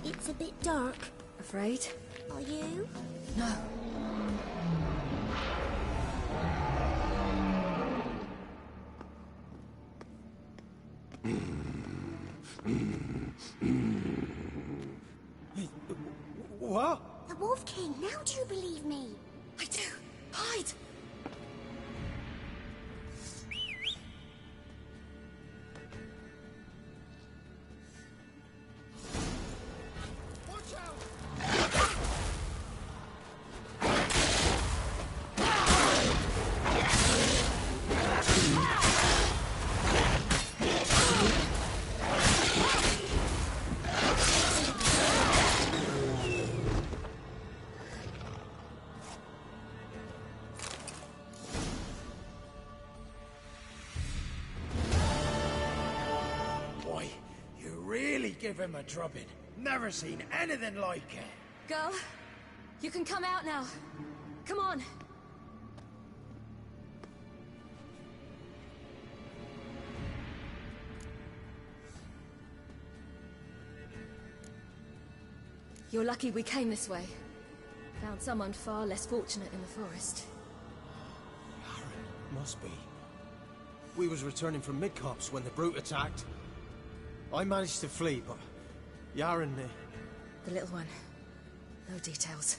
Speaker 18: It's a bit dark.
Speaker 19: Afraid?
Speaker 18: Are you?
Speaker 19: No.
Speaker 12: What?
Speaker 18: The Wolf King, now do you believe me?
Speaker 19: I do. Hide!
Speaker 6: really give him a drubbing. Never seen anything like it.
Speaker 19: Girl, you can come out now. Come on. You're lucky we came this way. Found someone far less fortunate in the forest.
Speaker 6: Must be. We was returning from Midcops when the brute attacked. I managed to flee, but Yaren...
Speaker 19: The little one. No details.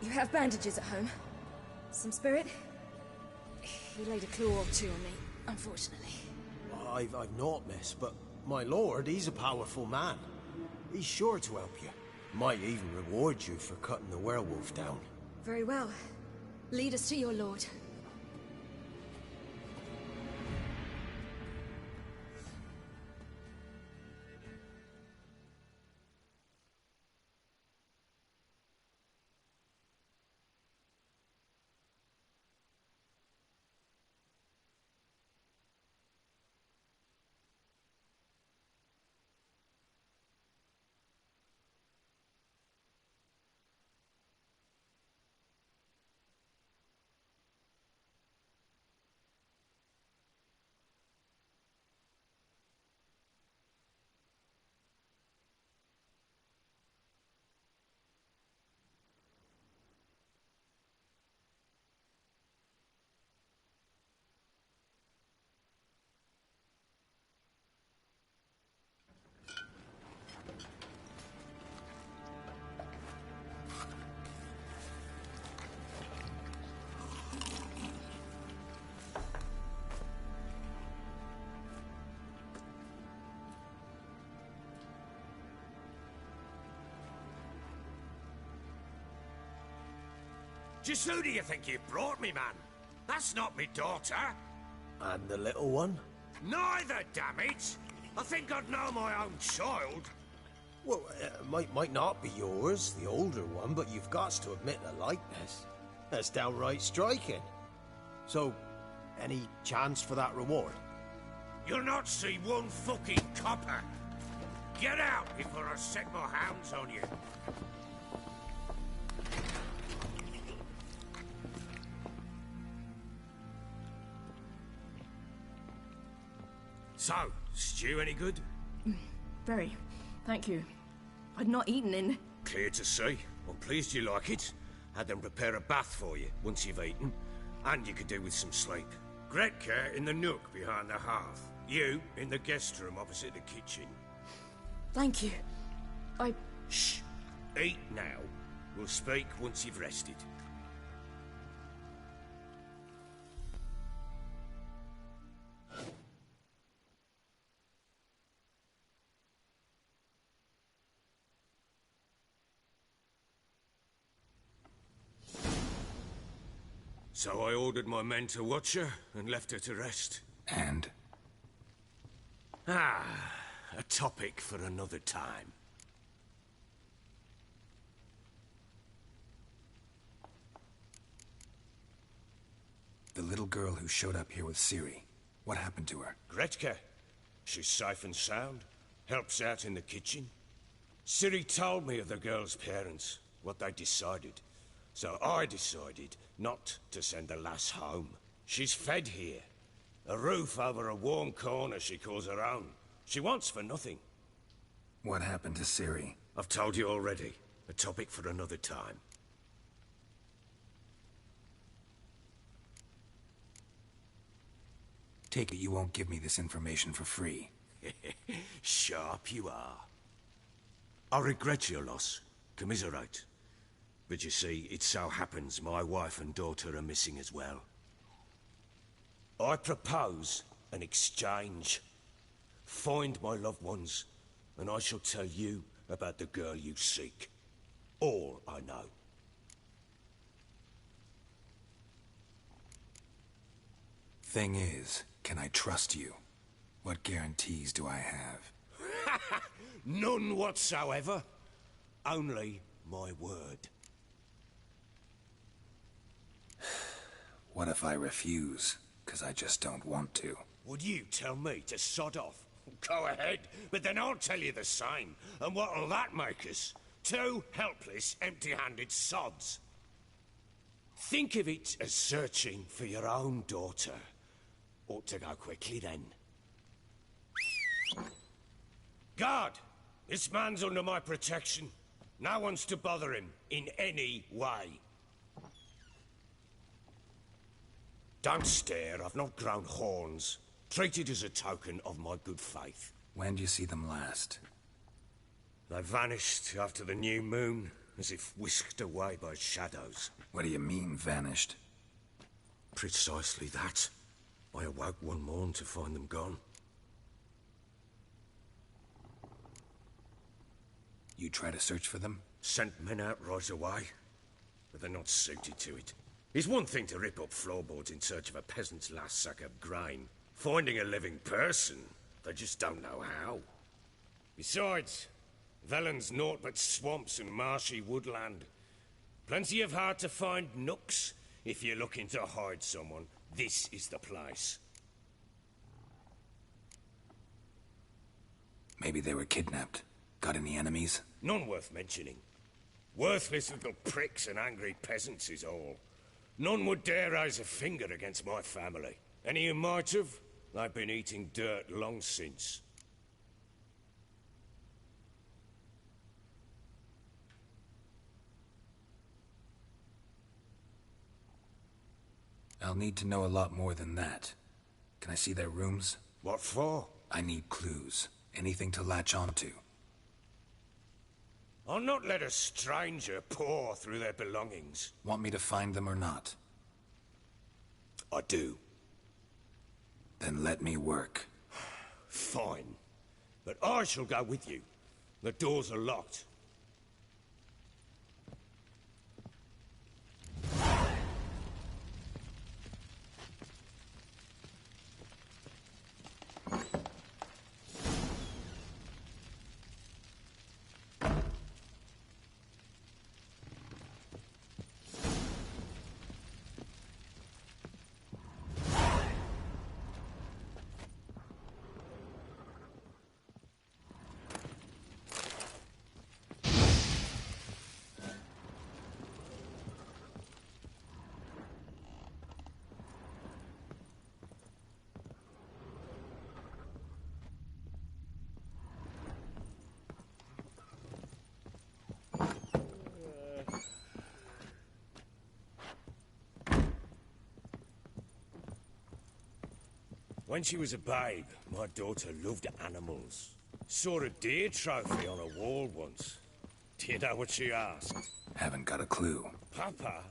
Speaker 19: You have bandages at home? Some spirit? He laid a claw or two on me, unfortunately.
Speaker 6: I've naught, miss, but my lord, he's a powerful man. He's sure to help you. Might even reward you for cutting the werewolf down.
Speaker 19: Very well. Lead us to your lord.
Speaker 13: Just who do you think you brought me, man? That's not me daughter.
Speaker 6: And the little one?
Speaker 13: Neither, damn it! I think I'd know my own child.
Speaker 6: Well, might not be yours, the older one, but you've got to admit the likeness. That's downright striking. So, any chance for that reward?
Speaker 13: You'll not see one fucking copper. Get out before I set my hounds on you. So, stew any good?
Speaker 19: Very. Thank you. I'd not eaten in...
Speaker 13: Clear to see. I'm pleased you like it. Had them prepare a bath for you once you've eaten. And you could do with some sleep. Gretka in the nook behind the hearth. You in the guest room opposite the kitchen.
Speaker 19: Thank you.
Speaker 13: Shh. Eat now. We'll speak once you've rested. So I ordered my men to watch her and left her to rest.
Speaker 3: And?
Speaker 13: A topic for another time.
Speaker 3: The little girl who showed up here with Ciri. What happened to her?
Speaker 13: Gretka. She's safe and sound. Helps out in the kitchen. Ciri told me of the girl's parents, what they decided. So I decided not to send the lass home. She's fed here. A roof over a warm corner she calls her own. She wants for nothing.
Speaker 3: What happened to Ciri?
Speaker 13: I've told you already. A topic for another time.
Speaker 3: Take it you won't give me this information for free.
Speaker 13: Sharp you are. I regret your loss. Commiserate. But you see, it so happens my wife and daughter are missing as well. I propose an exchange. Find my loved ones, and I shall tell you about the girl you seek. All I know.
Speaker 3: Thing is, can I trust you? What guarantees do I have?
Speaker 13: None whatsoever. Only my word.
Speaker 3: What if I refuse? 'cause I just don't want to.
Speaker 13: Would you tell me to sod off? Go ahead, but then I'll tell you the same. And what'll that make us? Two helpless, empty-handed sods. Think of it as searching for your own daughter. Ought to go quickly, then. Guard! This man's under my protection. No one's to bother him in any way. Don't stare, I've not grown horns. Treat it as a token of my good faith.
Speaker 3: When did you see them last?
Speaker 13: They vanished after the new moon, as if whisked away by shadows.
Speaker 3: What do you mean, vanished?
Speaker 13: Precisely that. I awoke one morn to find them gone.
Speaker 3: You try to search for them?
Speaker 13: Sent men out right away, but they're not suited to it. It's one thing to rip up floorboards in search of a peasant's last sack of grain. Finding a living person, they just don't know how. Besides, Velen's naught but swamps and marshy woodland. Plenty of hard-to-find nooks. If you're looking to hide someone, this is the place.
Speaker 3: Maybe they were kidnapped. Got any enemies?
Speaker 13: None worth mentioning. Worthless little pricks and angry peasants is all. None would dare raise a finger against my family. Any who might have, they've been eating dirt long since.
Speaker 3: I'll need to know a lot more than that. Can I see their rooms?
Speaker 13: What for?
Speaker 3: I need clues. Anything to latch onto.
Speaker 13: I'll not let a stranger pore through their belongings.
Speaker 3: Want me to find them or not?
Speaker 13: I do.
Speaker 3: Then let me work.
Speaker 13: Fine. But I shall go with you. The doors are locked. When she was a babe, my daughter loved animals. Saw a deer trophy on a wall once. Do you know what she asked?
Speaker 3: Haven't got a clue.
Speaker 13: Papa,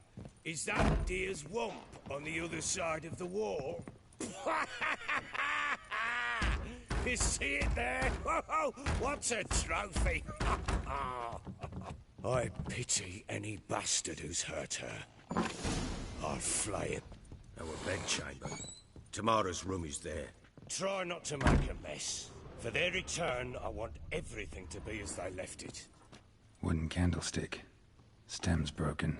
Speaker 13: is that deer's wump on the other side of the wall? You see it there? What's a trophy? I pity any bastard who's hurt her. I'll flay it. Our bedchamber. Tamara's room is there. Try not to make a mess. For their return, I want everything to be as they left it.
Speaker 3: Wooden candlestick. Stem's broken.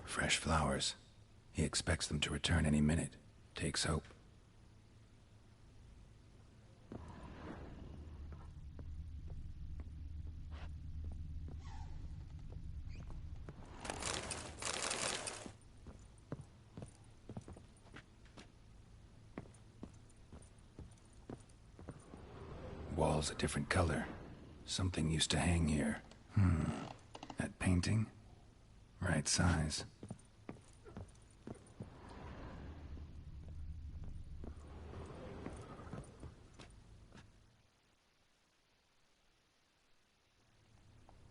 Speaker 3: Fresh flowers. He expects them to return any minute. Takes hope. Wall's a different color. Something used to hang here. That painting? Right size.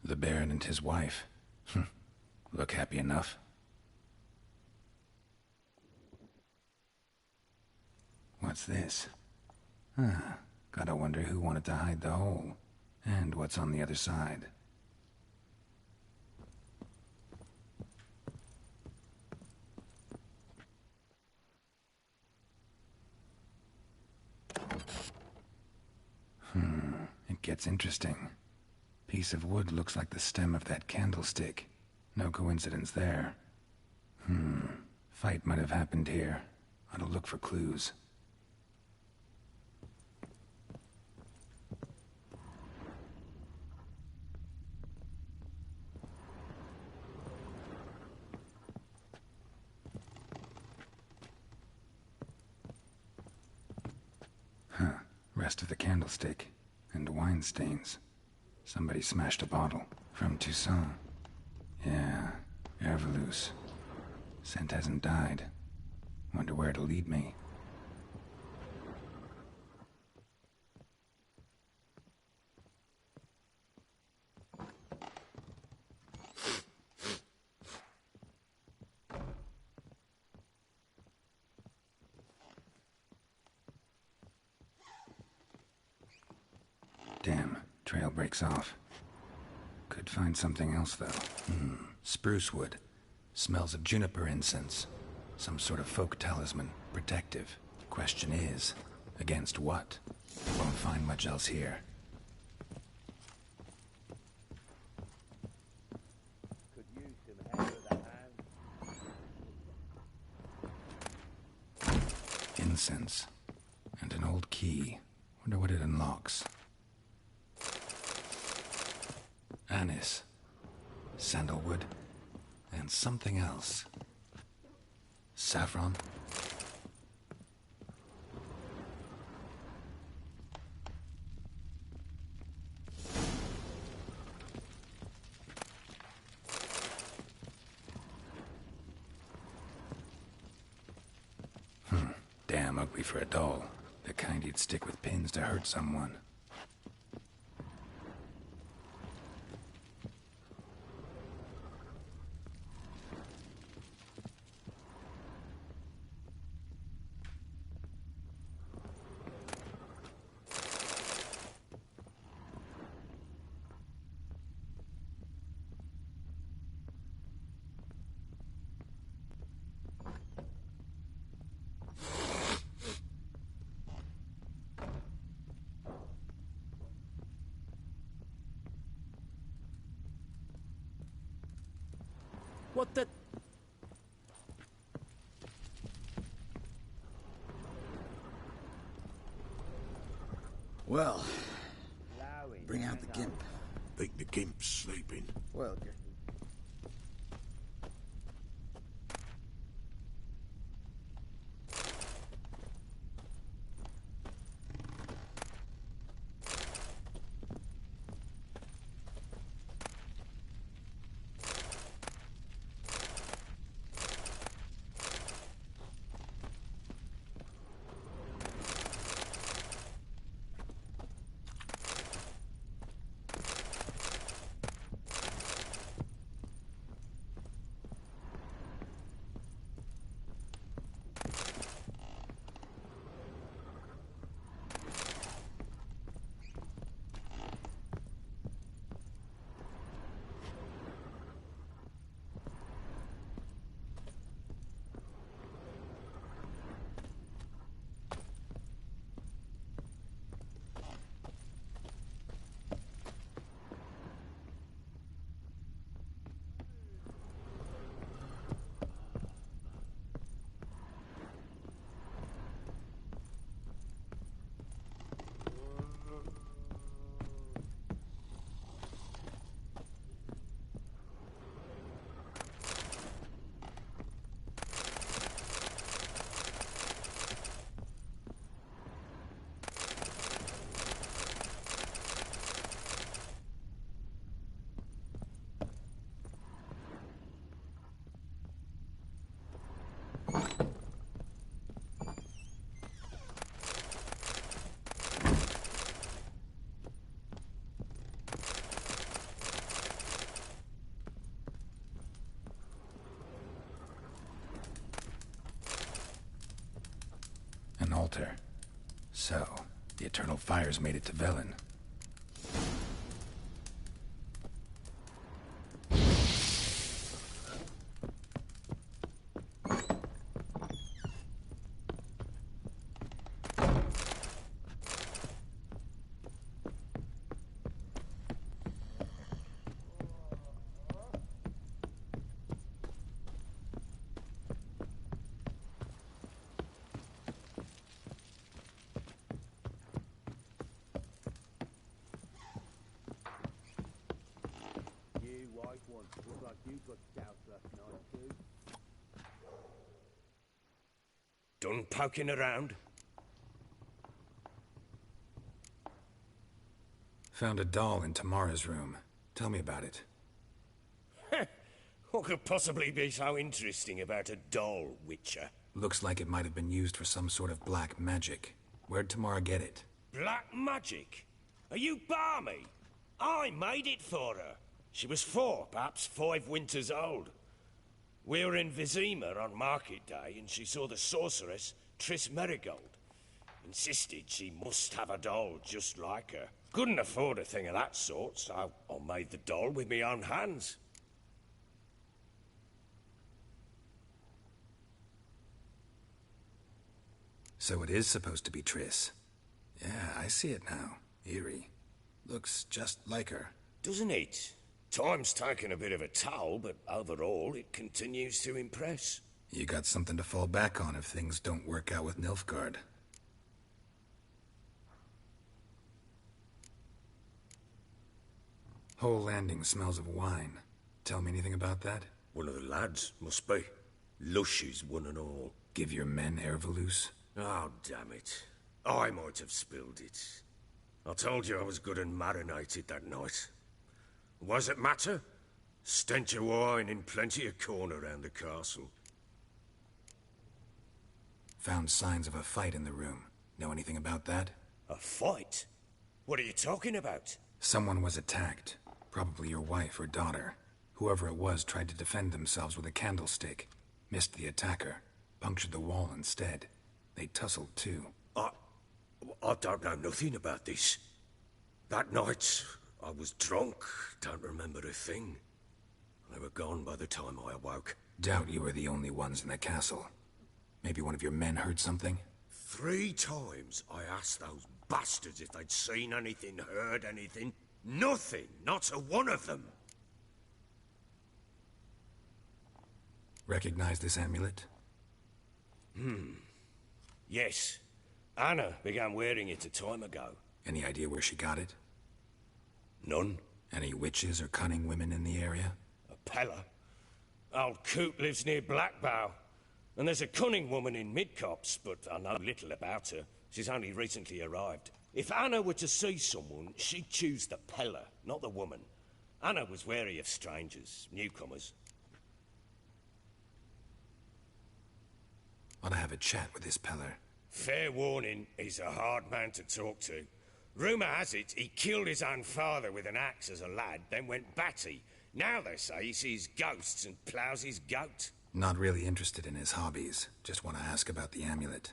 Speaker 3: The Baron and his wife. Look happy enough. What's this? Gotta wonder who wanted to hide the hole. And what's on the other side? It gets interesting. Piece of wood looks like the stem of that candlestick. No coincidence there. Fight might have happened here. Ought to look for clues. Rest of the candlestick. And wine stains. Somebody smashed a bottle. From Toussaint. Yeah, Herveloos. Scent hasn't died. Wonder where it'll lead me. Damn, trail breaks off. Could find something else, though. Spruce wood. Smells of juniper incense. Some sort of folk talisman. Protective. Question is, against what? Won't find much else here.
Speaker 20: Could use some hair of the hand.
Speaker 3: Incense. And an old key. Wonder what it unlocks. Anise, sandalwood, and something else. Saffron? Damn ugly for a doll. The kind you'd stick with pins to hurt someone.
Speaker 7: What the...
Speaker 8: Well, bring out the gimp.
Speaker 14: Think the gimp's sleeping.
Speaker 8: Well, just...
Speaker 3: Altar. So, the Eternal Fire's made it to Velen.
Speaker 20: one. Look like you've got scouts last night, too.
Speaker 13: Done poking around?
Speaker 3: Found a doll in Tamara's room. Tell me about it.
Speaker 13: What could possibly be so interesting about a doll, Witcher?
Speaker 3: Looks like it might have been used for some sort of black magic. Where'd Tamara get it?
Speaker 13: Black magic? Are you balmy? I made it for her. She was 4, perhaps 5 winters old. We were in Vizima on market day, and she saw the sorceress, Triss Merigold. Insisted she must have a doll just like her. Couldn't afford a thing of that sort, so I made the doll with my own hands.
Speaker 3: So it is supposed to be Triss. Yeah, I see it now. Eerie. Looks just like her.
Speaker 13: Doesn't it? Time's taken a bit of a toll, but overall it continues to impress.
Speaker 3: You got something to fall back on if things don't work out with Nilfgaard. Whole landing smells of wine. Tell me anything about that?
Speaker 13: One of the lads, must be. Lushes, one and all.
Speaker 3: Give your men Ervelus?
Speaker 13: Oh, damn it. I might have spilled it. I told you I was good and marinated that night. Was it matter? Stench of wine in plenty of corn around the castle.
Speaker 3: Found signs of a fight in the room. Know anything about that?
Speaker 13: A fight? What are you talking about?
Speaker 3: Someone was attacked. Probably your wife or daughter. Whoever it was tried to defend themselves with a candlestick. Missed the attacker. Punctured the wall instead. They tussled too.
Speaker 13: I don't know nothing about this. That night, I was drunk. Don't remember a thing. They were gone by the time I awoke.
Speaker 3: Doubt you were the only ones in the castle. Maybe one of your men heard something?
Speaker 13: 3 times I asked those bastards if they'd seen anything, heard anything. Nothing. Not a one of them.
Speaker 3: Recognize this amulet?
Speaker 13: Yes. Anna began wearing it a time ago.
Speaker 3: Any idea where she got it?
Speaker 13: None.
Speaker 3: Any witches or cunning women in the area?
Speaker 13: A Pella. Old Coot lives near Blackbow. And there's a cunning woman in Midcopse, but I know little about her. She's only recently arrived. If Anna were to see someone, she'd choose the Pella, not the woman. Anna was wary of strangers, newcomers.
Speaker 3: Ought to have a chat with this Peller.
Speaker 13: Fair warning, he's a hard man to talk to. Rumour has it he killed his own father with an axe as a lad, then went batty. Now they say he sees ghosts and ploughs his goat.
Speaker 3: Not really interested in his hobbies. Just want to ask about the amulet.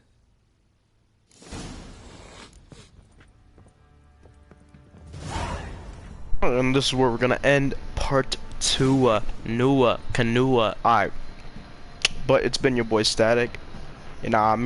Speaker 1: And this is where we're gonna end part 2. Canoa. Alright. But it's been your boy Static. You know what I mean?